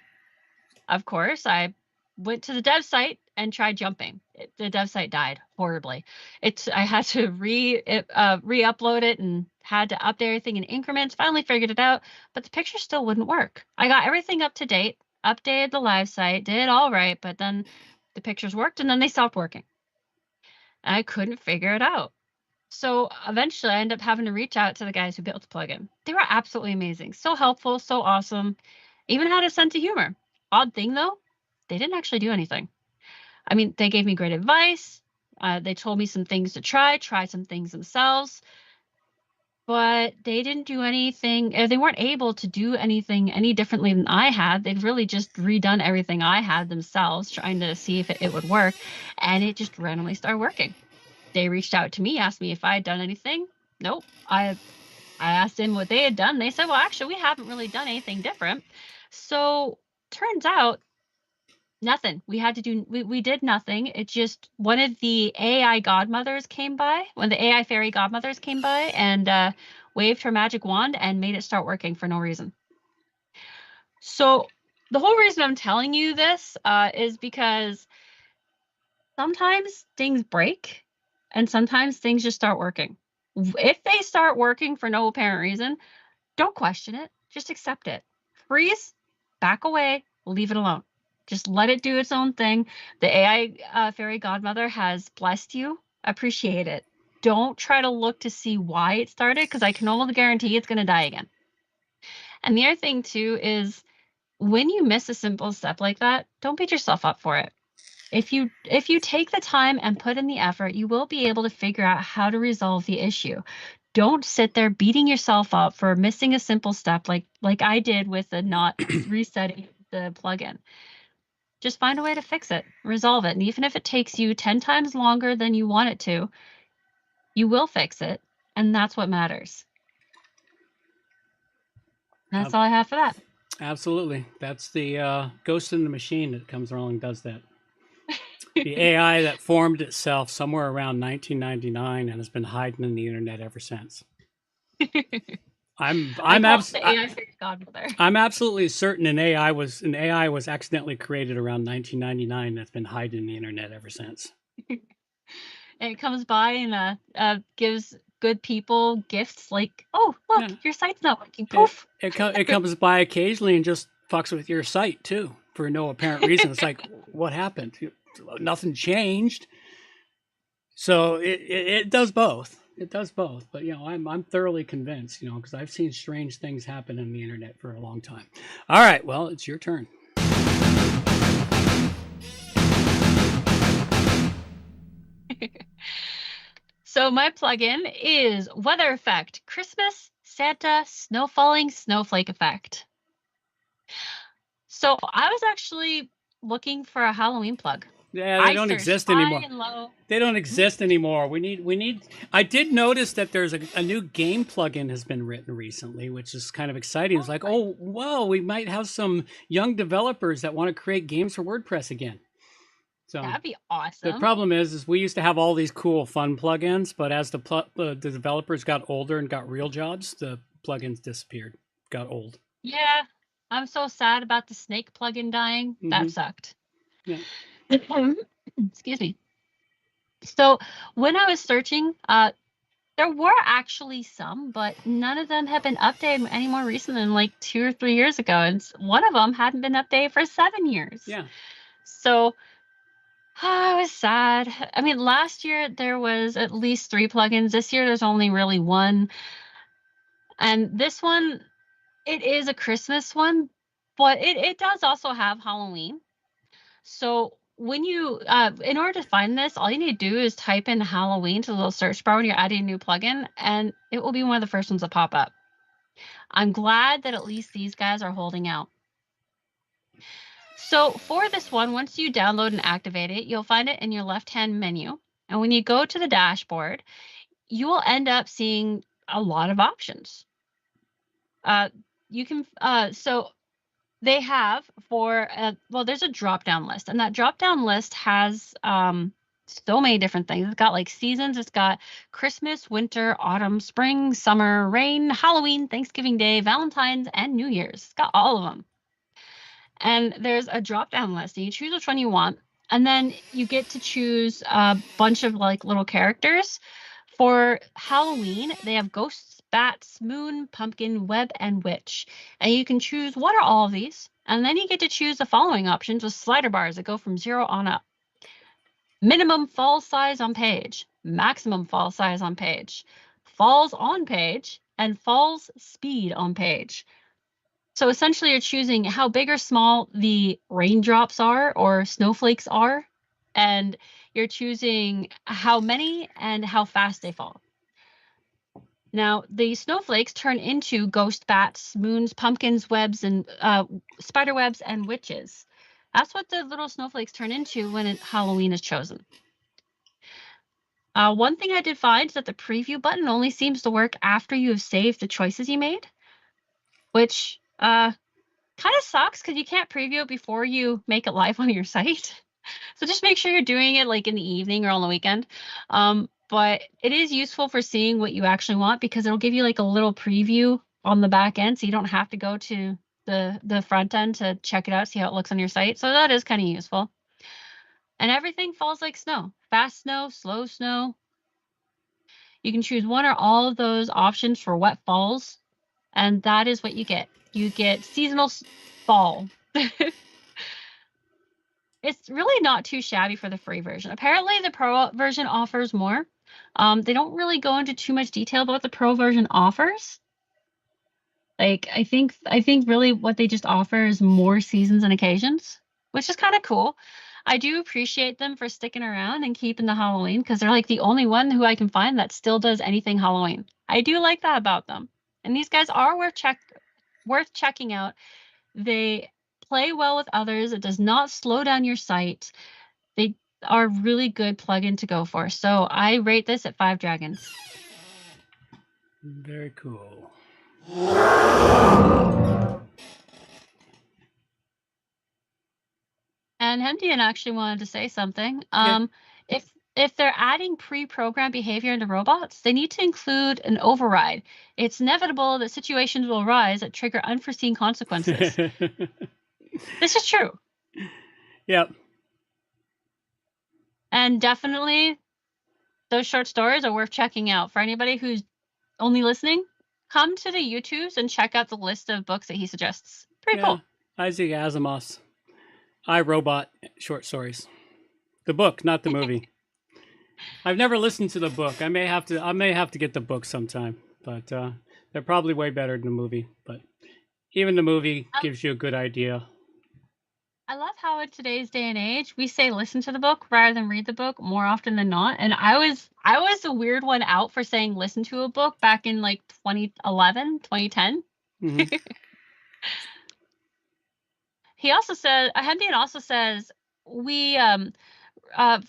Of course, I went to the dev site and tried jumping. The dev site died horribly. I had to re-upload it and had to update everything in increments. Finally figured it out, but the picture still wouldn't work. I got everything up to date, updated the live site, did all right, but then the pictures worked and then they stopped working. And I couldn't figure it out. So eventually I ended up having to reach out to the guys who built the plugin. They were absolutely amazing. So helpful, so awesome. Even had a sense of humor. Odd thing though, they didn't actually do anything. I mean, they gave me great advice. They told me some things to try some things themselves. But they didn't do anything. They weren't able to do anything any differently than I had. They'd really just redone everything I had themselves, trying to see if it would work. And it just randomly started working. They reached out to me, asked me if I had done anything. Nope. I asked them what they had done. They said, well, actually, we haven't really done anything different. So turns out nothing. We did nothing. It just, one of the AI godmothers came by, one of the AI fairy godmothers came by and waved her magic wand and made it start working for no reason. So the whole reason I'm telling you this is because sometimes things break and sometimes things just start working. If they start working for no apparent reason, don't question it. Just accept it. Freeze, back away, leave it alone. Just let it do its own thing. The AI fairy godmother has blessed you. Appreciate it. Don't try to look to see why it started, because I can almost guarantee it's going to die again. And the other thing too is when you miss a simple step like that, don't beat yourself up for it. If you take the time and put in the effort, you will be able to figure out how to resolve the issue. Don't sit there beating yourself up for missing a simple step like I did with the not resetting the plugin. Just find a way to fix it, resolve it. And even if it takes you 10 times longer than you want it to, you will fix it. And that's what matters. That's all I have for that. Absolutely. That's the ghost in the machine that comes along and does that. The AI that formed itself somewhere around 1999 and has been hiding in the internet ever since. I'm absolutely certain an AI was accidentally created around 1999 that's been hiding in the internet ever since. And it comes by and gives good people gifts like, oh, look, your site's not working. Poof. It comes by occasionally and just fucks with your site too for no apparent reason. It's like, what happened? Nothing changed. So it does both. It does both. But I'm thoroughly convinced, because I've seen strange things happen on the internet for a long time. All right, well, it's your turn. So my plugin is Weather Effect, Christmas, Santa, Snow Falling, Snowflake Effect. So I was actually looking for a Halloween plug. Yeah, they don't exist anymore. They don't exist anymore. We need. I did notice that there's a new game plugin has been written recently, which is kind of exciting. It's like, oh, wow, we might have some young developers that want to create games for WordPress again. So that'd be awesome. The problem is we used to have all these cool, fun plugins, but as the developers got older and got real jobs, the plugins disappeared, got old. Yeah, I'm so sad about the snake plugin dying. Mm-hmm. That sucked. Yeah. Excuse me. So when I was searching, there were actually some, but none of them have been updated any more recent than like 2 or 3 years ago. And one of them hadn't been updated for 7 years. Yeah. So I was sad. I mean, last year there was at least 3 plugins. This year there's only really 1. And this one, it is a Christmas one, but it does also have Halloween. So when you, in order to find this, all you need to do is type in Halloween to the little search bar when you're adding a new plugin, and it will be one of the first ones that pop up. I'm glad that at least these guys are holding out. So for this one, once you download and activate it, you'll find it in your left-hand menu. And when you go to the dashboard, you will end up seeing a lot of options. You can, so they have there's a drop-down list, and that drop-down list has so many different things. It's got like seasons. It's got Christmas, winter, autumn, spring, summer, rain, Halloween, Thanksgiving Day, Valentine's, and New Year's. It's got all of them. And there's a drop-down list, and you choose which one you want. And then you get to choose a bunch of like little characters. For Halloween, they have ghosts, bats, moon, pumpkin, web, and witch. And you can choose what are all of these. And then you get to choose the following options with slider bars that go from 0 on up. Minimum fall size on page, maximum fall size on page, falls on page, and falls speed on page. So essentially you're choosing how big or small the raindrops are or snowflakes are, and you're choosing how many and how fast they fall. Now, the snowflakes turn into ghost bats, moons, pumpkins, webs, and spider webs and witches. That's what the little snowflakes turn into when Halloween is chosen. One thing I did find is that the preview button only seems to work after you have saved the choices you made, which kind of sucks because you can't preview it before you make it live on your site. So just make sure you're doing it like in the evening or on the weekend. But it is useful for seeing what you actually want because it'll give you like a little preview on the back end, so you don't have to go to the front end to check it out, see how it looks on your site. So that is kind of useful. And everything falls like snow. Fast snow, slow snow. You can choose one or all of those options for what falls, and that is what you get. You get seasonal fall. It's really not too shabby for the free version. Apparently, the pro version offers more. They don't really go into too much detail about what the pro version offers. Like, I think really what they just offer is more seasons and occasions, which is kind of cool. I do appreciate them for sticking around and keeping the Halloween because they're like the only one who I can find that still does anything Halloween. I do like that about them. And these guys are worth checking out. They play well with others. It does not slow down your site. They are really good plugin to go for. So I rate this at 5 dragons. Very cool. And Hemdian actually wanted to say something. If they're adding pre-programmed behavior into robots, they need to include an override. It's inevitable that situations will arise that trigger unforeseen consequences. This is true. Yep. And definitely those short stories are worth checking out. For anybody who's only listening, come to the YouTubes and check out the list of books that he suggests. Pretty cool. Isaac Asimov's I, Robot short stories. The book, not the movie. I've never listened to the book. I may have to get the book sometime, but they're probably way better than the movie. But even the movie gives you a good idea. I love how in today's day and age we say listen to the book rather than read the book more often than not. And I was the weird one out for saying listen to a book back in like 2011, 2010. Mm-hmm. He also said, Hemdian also says, we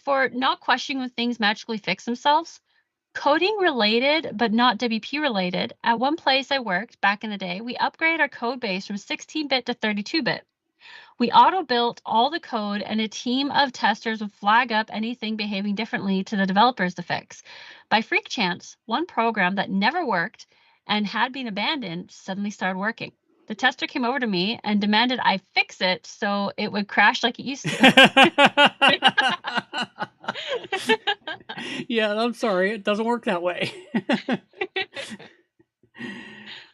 for not questioning when things magically fix themselves, coding related but not WP related. At one place I worked back in the day, we upgraded our code base from 16-bit to 32-bit. We auto-built all the code, and a team of testers would flag up anything behaving differently to the developers to fix. By freak chance, one program that never worked and had been abandoned suddenly started working. The tester came over to me and demanded I fix it so it would crash like it used to. Yeah, I'm sorry. It doesn't work that way.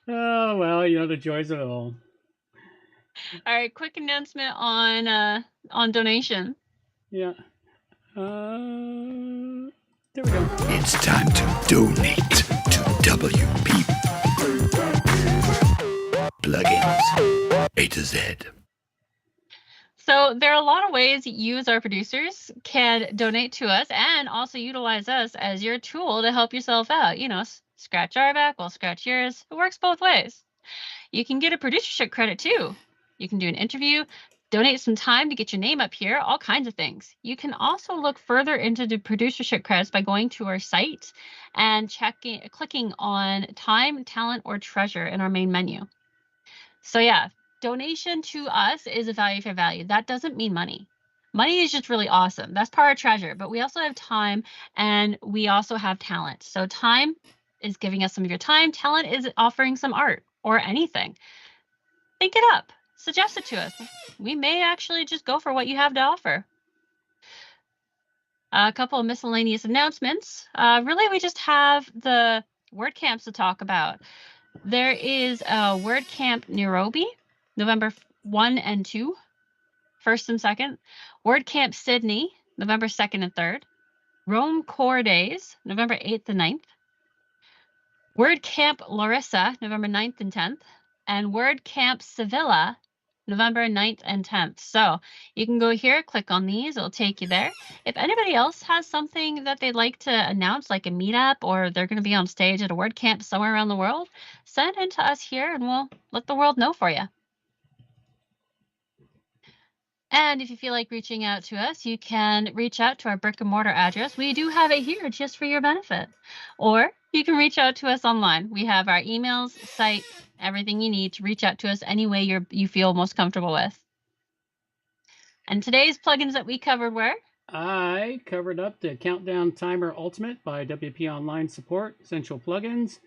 Oh, well, the joys of it all. All right, quick announcement on donation. Yeah. There we go. It's time to donate to WP Plugins A-Z. So there are a lot of ways you as our producers can donate to us and also utilize us as your tool to help yourself out. Scratch our back, we'll scratch yours. It works both ways. You can get a producership credit too. You can do an interview, donate some time to get your name up here, all kinds of things. You can also look further into the producership credits by going to our site and clicking on time, talent, or treasure in our main menu. So yeah, donation to us is a value for value. That doesn't mean money. Money is just really awesome. That's part of treasure, but we also have time and we also have talent. So time is giving us some of your time. Talent is offering some art or anything. Think it up. Suggest it to us. We may actually just go for what you have to offer. A couple of miscellaneous announcements. Really, we just have the WordCamps to talk about. There is a WordCamp Nairobi, November 1 and 2, 1st and 2nd. WordCamp Sydney, November 2nd and 3rd. Rome Core Days, November 8th and 9th. WordCamp Larissa, November 9th and 10th. And WordCamp Sevilla, November 9th and 10th. So you can go here, click on these, it'll take you there. If anybody else has something that they'd like to announce, like a meetup, or they're going to be on stage at a WordCamp somewhere around the world, send it in to us here and we'll let the world know for you. And if you feel like reaching out to us, you can reach out to our brick and mortar address. We do have it here just for your benefit. Or you can reach out to us online. We have our emails, site, everything you need to reach out to us any way you feel most comfortable with. And today's plugins that we covered were? I covered up the Countdown Timer Ultimate by WP Online Support, essential plugins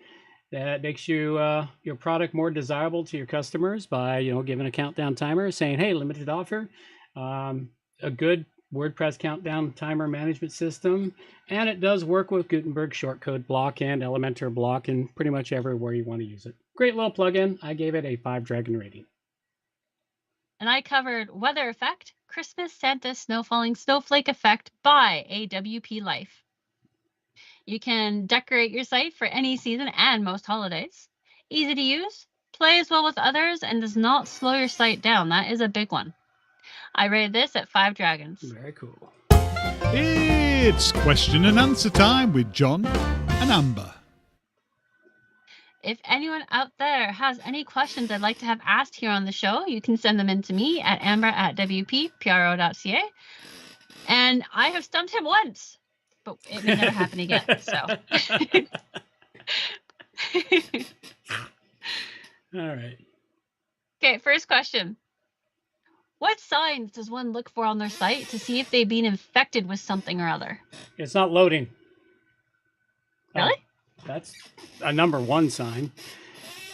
that makes you your product more desirable to your customers by giving a countdown timer, saying, hey, limited offer, a good WordPress countdown timer management system, and it does work with Gutenberg shortcode block and Elementor block and pretty much everywhere you want to use it. Great little plugin. I gave it a 5 dragon rating. And I covered Weather Effect, Christmas Santa Snow Falling Snowflake Effect by AWP Life. You can decorate your site for any season and most holidays. Easy to use, plays well with others, and does not slow your site down. That is a big one. I rated this at 5 dragons. Very cool. It's question and answer time with John and Amber. If anyone out there has any questions they'd like to have asked here on the show, you can send them in to me at amber@wppro.ca. And I have stumped him once, but it may never happen again. So. All right. Okay, first question. What signs does one look for on their site to see if they've been infected with something or other? It's not loading. Really? That's a number one sign.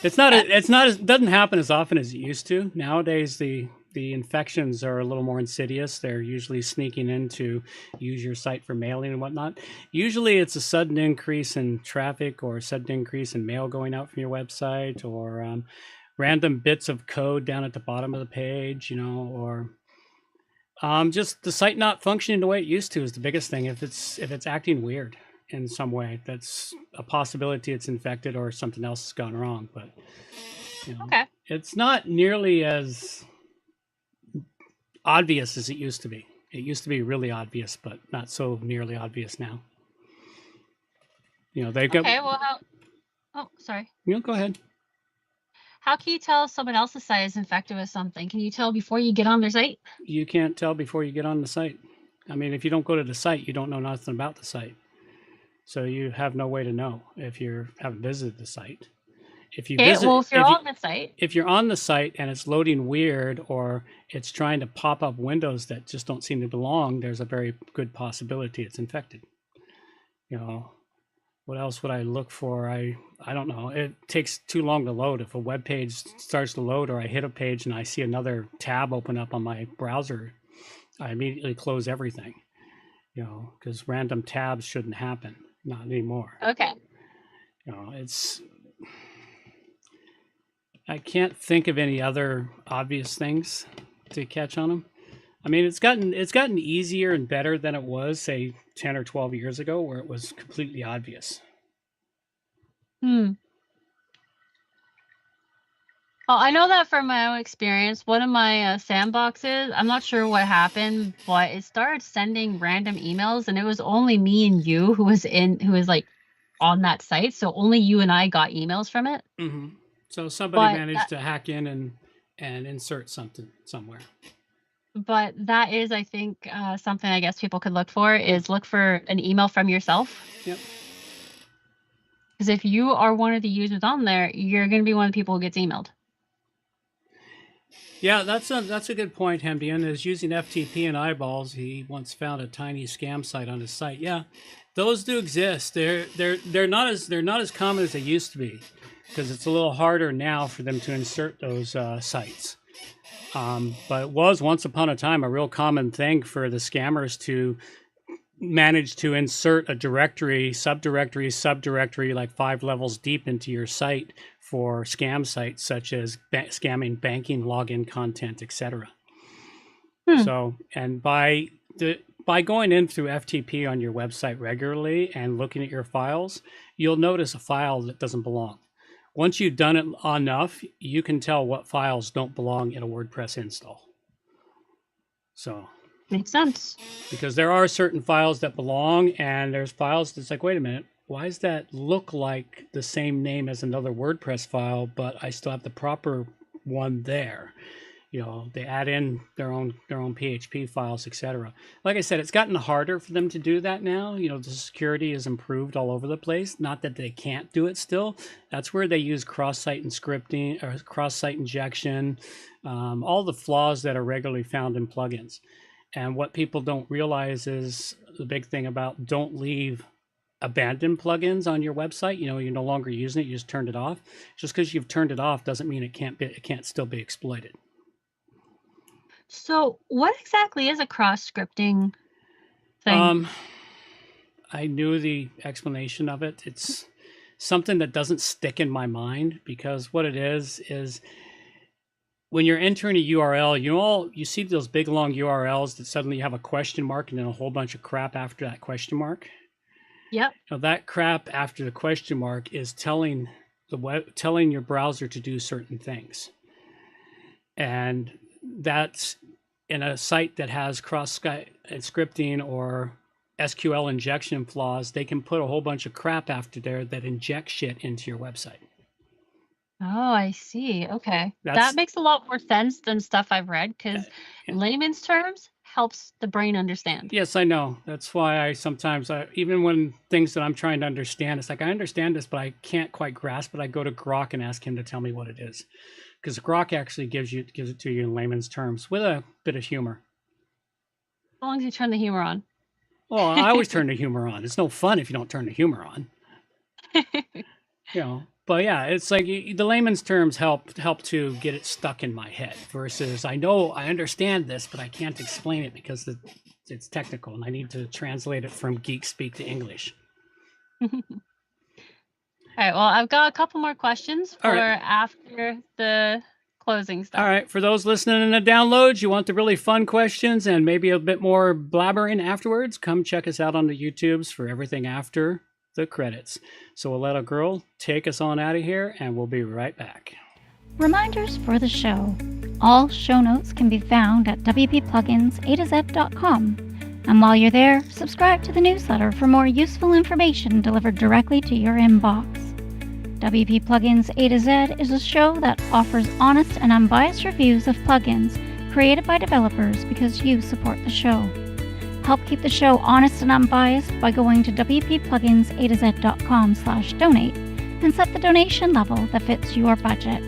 It doesn't happen as often as it used to. Nowadays, the infections are a little more insidious. They're usually sneaking in to use your site for mailing and whatnot. Usually it's a sudden increase in traffic or a sudden increase in mail going out from your website, or random bits of code down at the bottom of the page, or just the site not functioning the way it used to is the biggest thing. If it's acting weird in some way, that's a possibility it's infected or something else has gone wrong. But Okay. It's not nearly as obvious as it used to be. It used to be really obvious, but not so nearly obvious now. They've got. Okay. Well, Oh, sorry. Go ahead. How can you tell if someone else's site is infected with something? Can you tell before you get on their site? You can't tell before you get on the site. I mean, if you don't go to the site, you don't know nothing about the site. So you have no way to know if you haven't visited the site. If you if you're on the site. If you're on the site and it's loading weird, or it's trying to pop up windows that just don't seem to belong, there's a very good possibility it's infected. What else would I look for? I don't know. It takes too long to load. If a web page starts to load, or I hit a page and I see another tab open up on my browser, I immediately close everything, because random tabs shouldn't happen. Not anymore. Okay. I can't think of any other obvious things to catch on them. I mean, it's gotten easier and better than it was, say, 10 or 12 years ago, where it was completely obvious. Well, I know that from my own experience. One of my sandboxes, I'm not sure what happened, but it started sending random emails, and it was only me and you who was like on that site. So only you and I got emails from it. Mm-hmm. So somebody managed to hack in and insert something somewhere. But that is, I think, something I guess people could look for an email from yourself. Yep. Because if you are one of the users on there, you're going to be one of the people who gets emailed. Yeah, that's a good point. Hemdian is using FTP and eyeballs. He once found a tiny scam site on his site. Yeah, those do exist. They're not as common as they used to be, because it's a little harder now for them to insert those sites. But it was once upon a time a real common thing for the scammers to manage to insert a directory, subdirectory, like 5 levels deep into your site for scam sites such as scamming banking, login content, etc. So, and by going in through FTP on your website regularly and looking at your files, you'll notice a file that doesn't belong. Once you've done it enough, you can tell what files don't belong in a WordPress install. So makes sense. Because there are certain files that belong, and there's files that's like, wait a minute, why does that look like the same name as another WordPress file, but I still have the proper one there? You know, they add in their own PHP files, etc. Like I said, it's gotten harder for them to do that now. You know, the security is improved all over the place. Not that they can't do it still. That's where they use cross-site and scripting or cross-site injection, all the flaws that are regularly found in plugins. And what people don't realize is the big thing about don't leave abandoned plugins on your website. You know, you're no longer using it, you just turned it off. Just because you've turned it off doesn't mean it can't still be exploited. So what exactly is a cross-scripting thing? I knew the explanation of it. It's something that doesn't stick in my mind, because what it is when you're entering a URL, you see those big long URLs that suddenly have a question mark and then a whole bunch of crap after that question mark. Yep. Now that crap after the question mark is telling your browser to do certain things. And that's in a site that has cross-site scripting or SQL injection flaws. They can put a whole bunch of crap after there that injects shit into your website. Oh, I see. Okay. That makes a lot more sense than stuff I've read, because layman's terms helps the brain understand. Yes, I know. That's why I sometimes, even when things that I'm trying to understand, it's like, I understand this, but I can't quite grasp it. I go to Grok and ask him to tell me what it is. Because Grok actually gives it to you in layman's terms with a bit of humor. As long as you turn the humor on. Well, I always turn the humor on. It's no fun if you don't turn the humor on. You know, but yeah, it's like the layman's terms help to get it stuck in my head. Versus, I understand this, but I can't explain it because it's technical, and I need to translate it from geek speak to English. All right, well, I've got a couple more questions for after the closing stuff. All right, for those listening in the downloads, you want the really fun questions and maybe a bit more blabbering afterwards, come check us out on the YouTubes for everything after the credits. So we'll let a girl take us on out of here, and we'll be right back. Reminders for the show. All show notes can be found at wppluginsa-z.com. And while you're there, subscribe to the newsletter for more useful information delivered directly to your inbox. WP Plugins A-Z is a show that offers honest and unbiased reviews of plugins created by developers because you support the show. Help keep the show honest and unbiased by going to wppluginsaz.com/donate and set the donation level that fits your budget.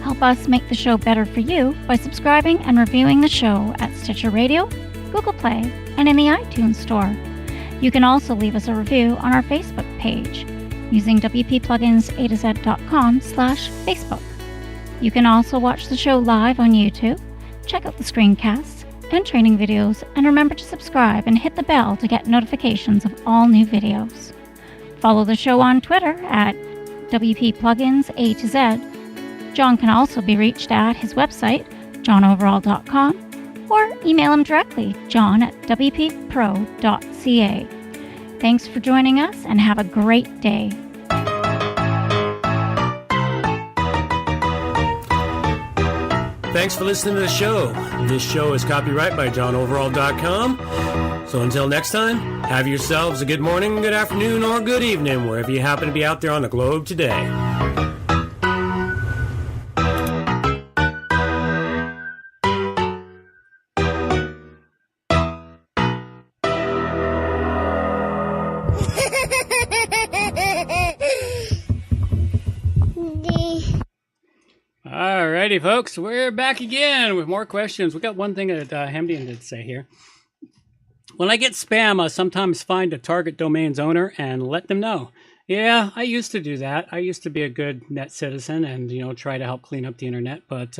Help us make the show better for you by subscribing and reviewing the show at Stitcher Radio, Google Play, and in the iTunes Store. You can also leave us a review on our Facebook page using wppluginsaz.com/Facebook. You can also watch the show live on YouTube, check out the screencasts and training videos, and remember to subscribe and hit the bell to get notifications of all new videos. Follow the show on Twitter at WPPluginsA-Z. John can also be reached at his website, johnoverall.com, or email him directly, john@wppro.ca. Thanks for joining us, and have a great day. Thanks for listening to the show. This show is copyright by johnoverall.com. So until next time, have yourselves a good morning, good afternoon, or good evening, wherever you happen to be out there on the globe today. Alrighty, folks, we're back again with more questions. We got one thing that Hamdian did say here. When I get spam, I sometimes find a target domain's owner and let them know. Yeah, I used to do that. I used to be a good net citizen and, try to help clean up the internet. But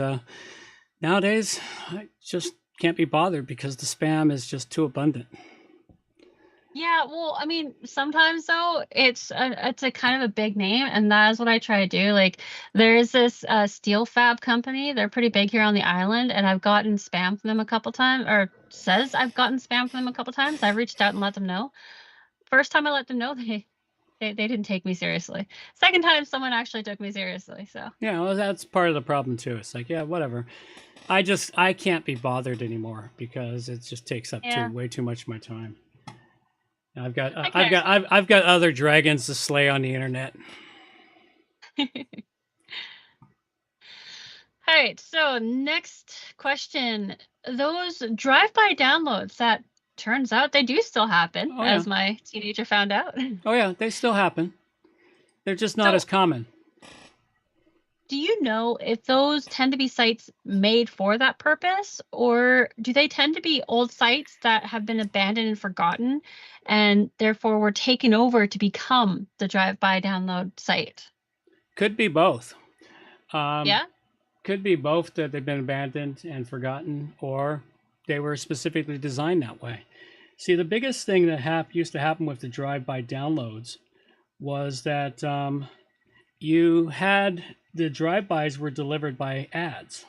nowadays, I just can't be bothered because the spam is just too abundant. Yeah, well, I mean, sometimes though it's a kind of a big name, and that is what I try to do. Like, there's this steel fab company. They're pretty big here on the island, and I've gotten spam from them a couple times, or says I've gotten spam from them a couple times. I've reached out and let them know. First time I let them know, they didn't take me seriously. Second time, someone actually took me seriously. So Yeah, well, that's part of the problem too. It's like, yeah, whatever. I can't be bothered anymore because it just takes up Yeah. way too much of my time. I've got I can I've got other dragons to slay on the internet. All right, so next question. Those drive-by downloads, that turns out they do still happen, Oh, yeah. as my teenager found out. Oh yeah, they still happen. They're just not So- as common. Do you know if those tend to be sites made for that purpose, or do they tend to be old sites that have been abandoned and forgotten and therefore were taken over to become the drive-by download site? Could be both. Yeah? Could be both that they've been abandoned and forgotten, or they were specifically designed that way. See, the biggest thing that used to happen with the drive-by downloads was that you had the drive-bys were delivered by ads,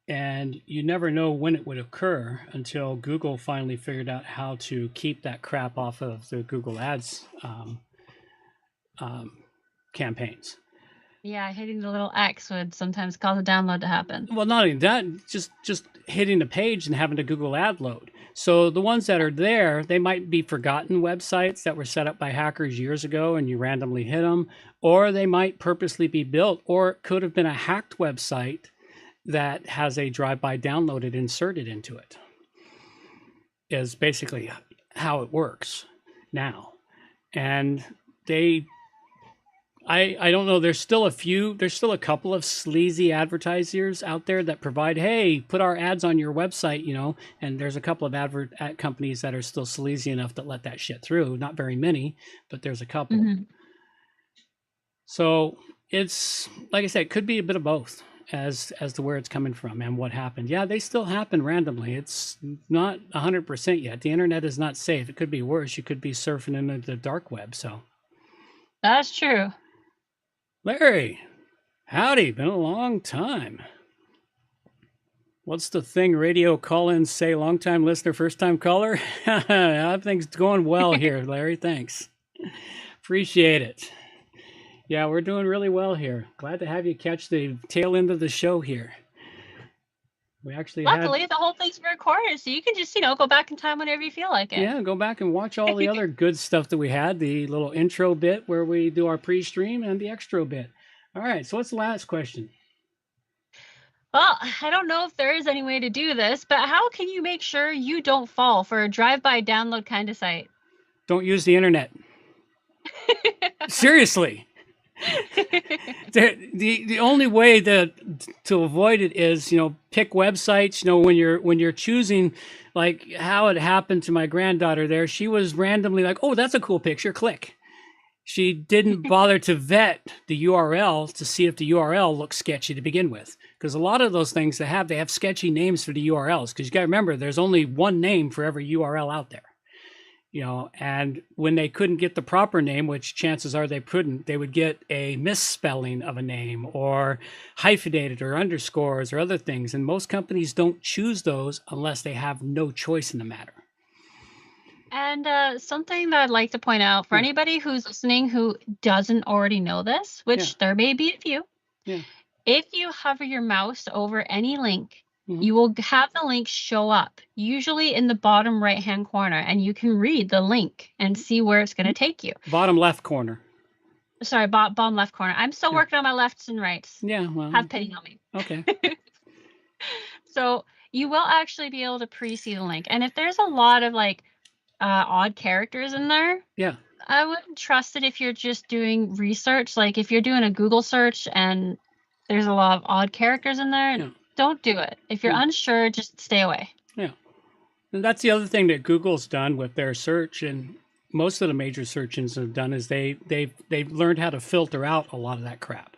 and you never know when it would occur until Google finally figured out how to keep that crap off of the Google Ads campaigns. Yeah, hitting the little X would sometimes cause a download to happen. Well, not only that, just hitting the page and having a Google ad load. So the ones that are there, they might be forgotten websites that were set up by hackers years ago and you randomly hit them, or they might purposely be built, or it could have been a hacked website that has a drive-by downloaded inserted into it. Is basically how it works now. And I don't know. There's still a couple of sleazy advertisers out there that provide, hey, put our ads on your website, you know, and there's a couple of ad companies that are still sleazy enough to let that shit through. Not very many, but there's a couple. Mm-hmm. So it's, like I said, it could be a bit of both as to where it's coming from and what happened. Yeah, they still happen randomly. It's not 100% yet. The internet is not safe. It could be worse. You could be surfing into the dark web, so. That's true. Larry, howdy, been a long time. What's the thing radio call-ins say, long-time listener, first-time caller? Everything's going well here, Larry, thanks. Appreciate it. Yeah, we're doing really well here. Glad to have you catch the tail end of the show here. We actually Luckily, the whole thing's recorded, so you can just, go back in time whenever you feel like it. Yeah, go back and watch all the other good stuff that we had. The little intro bit where we do our pre-stream and the extra bit. All right, so what's the last question? Well, I don't know if there is any way to do this, but how can you make sure you don't fall for a drive-by download kind of site? Don't use the internet. Seriously. The only way to avoid it is, pick websites, when you're choosing, like how it happened to my granddaughter there. She was randomly like, oh, that's a cool picture, click. She didn't bother to vet the URL to see if the URL looks sketchy to begin with. Because a lot of those things they have sketchy names for the URLs. Because you got to remember, there's only one name for every URL out there. And when they couldn't get the proper name, which chances are they couldn't, they would get a misspelling of a name or hyphenated or underscores or other things. And most companies don't choose those unless they have no choice in the matter. And something that I'd like to point out for anybody who's listening who doesn't already know this, which there may be a few, if you hover your mouse over any link, you will have the link show up, usually in the bottom right-hand corner, and you can read the link and see where it's going to take you. Bottom left corner. Sorry, bottom left corner. I'm still working on my lefts and rights. Yeah, well. Have pity on me. Okay. So you will actually be able to pre-see the link. And if there's a lot of odd characters in there, I wouldn't trust it if you're just doing research. Like if you're doing a Google search and there's a lot of odd characters in there, don't do it. If you're unsure, just stay away. Yeah. And that's the other thing that Google's done with their search, and most of the major search engines have done, is they've learned how to filter out a lot of that crap.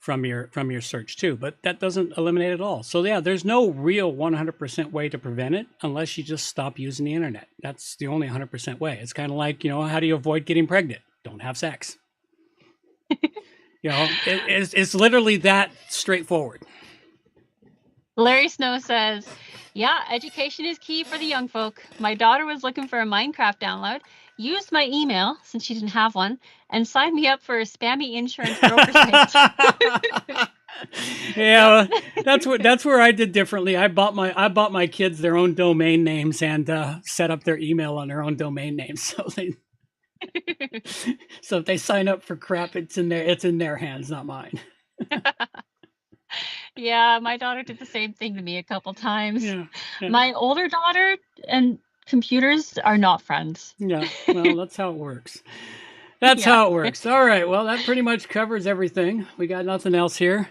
from your search too, but that doesn't eliminate it all. So yeah, there's no real 100% way to prevent it unless you just stop using the internet. That's the only 100% way. It's kind of like, how do you avoid getting pregnant? Don't have sex. It's literally that straightforward. Larry Snow says, yeah, education is key for the young folk. My daughter was looking for a Minecraft download, used my email since she didn't have one, and signed me up for a spammy insurance broker's page. Yeah, that's where I did differently. I bought my kids their own domain names and set up their email on their own domain names. So if they sign up for crap, it's in their hands, not mine. Yeah, my daughter did the same thing to me a couple times. Yeah. My older daughter and computers are not friends. Yeah, well, that's how it works. How it works. All right, well, that pretty much covers everything. We got nothing else here.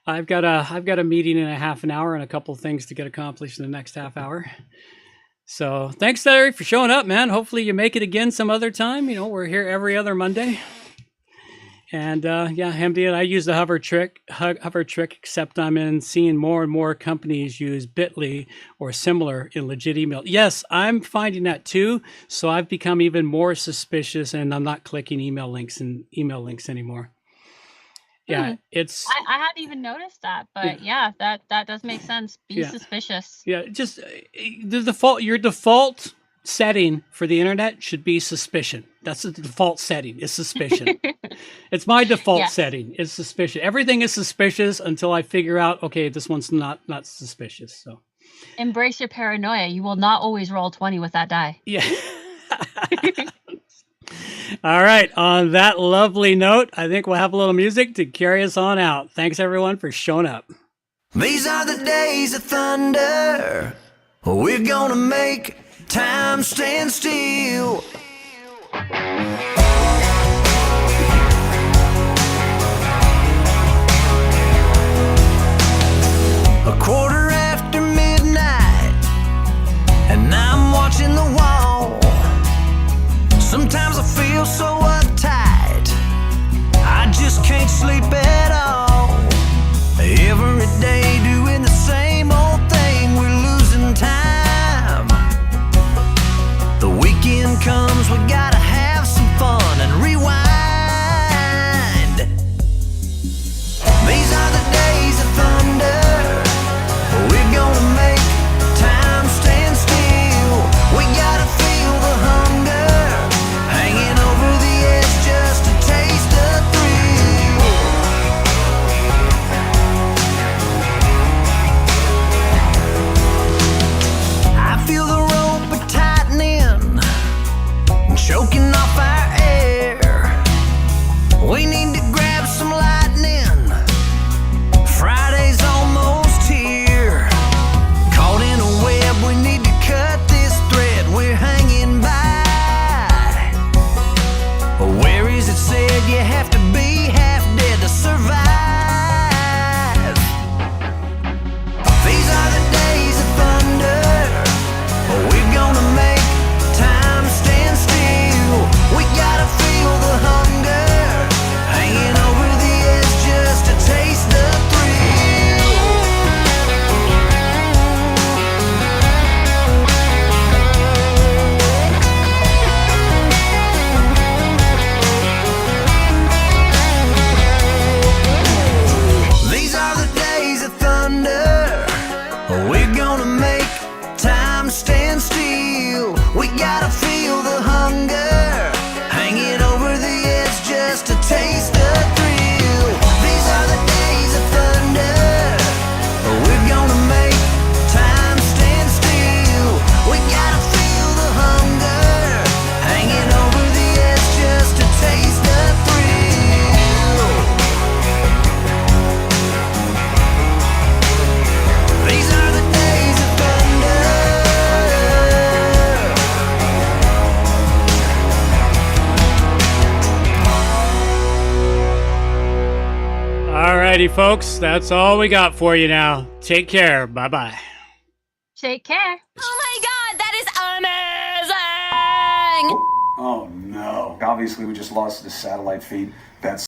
I've got a meeting in a half an hour and a couple of things to get accomplished in the next half hour. So thanks, Larry, for showing up, man. Hopefully you make it again some other time. We're here every other Monday. And Hamdi and I use the hover trick, except I'm seeing more and more companies use Bitly or similar in legit email. Yes, I'm finding that too. So I've become even more suspicious, and I'm not clicking email links anymore. Yeah, it's. I hadn't even noticed that, but yeah, that does make sense. Be suspicious. Yeah, just your default setting for the internet should be suspicion. That's the default setting, is suspicion. It's my default setting, is suspicion. Everything is suspicious until I figure out, okay, this one's not suspicious. So embrace your paranoia. You will not always roll 20 with that die. Yeah. All right. On that lovely note, I think we'll have a little music to carry us on out. Thanks, everyone, for showing up. These are the days of thunder. We're gonna make time stand still. A quarter after midnight, and I'm watching the wall. Sometimes I feel so uptight, I just can't sleep at all. Every day doing the same old thing, we're losing time. The weekend comes, we gotta have some fun and rewind. These are the days of thunder. We're gonna make time stand still. We gotta feel the hunger, hanging over the edge just to taste the thrill. I feel the rope tightening, choking off our air. We need to grab some lightning. Friday's almost here. Caught in a web, we need to cut this thread we're hanging by. Where is it said you have to be half dead to survive? These are the days of thunder. We're gonna make time stand still. We gotta feel the hunger, hanging over the edge just to taste the thrill. These are the days of thunder. We're gonna make time stand still. We gotta feel the hunger, hanging over the edge just to taste the thrill. These are the days of thunder. We're gonna make time stand still. We gotta feel the hunger, hanging over the edge just to taste the thrill. These are the days of thunder. Alrighty, folks, that's all we got for you now. Take care. Bye-bye. Take care. Oh my god, that is amazing! Oh no. Obviously, we just lost the satellite feed. That's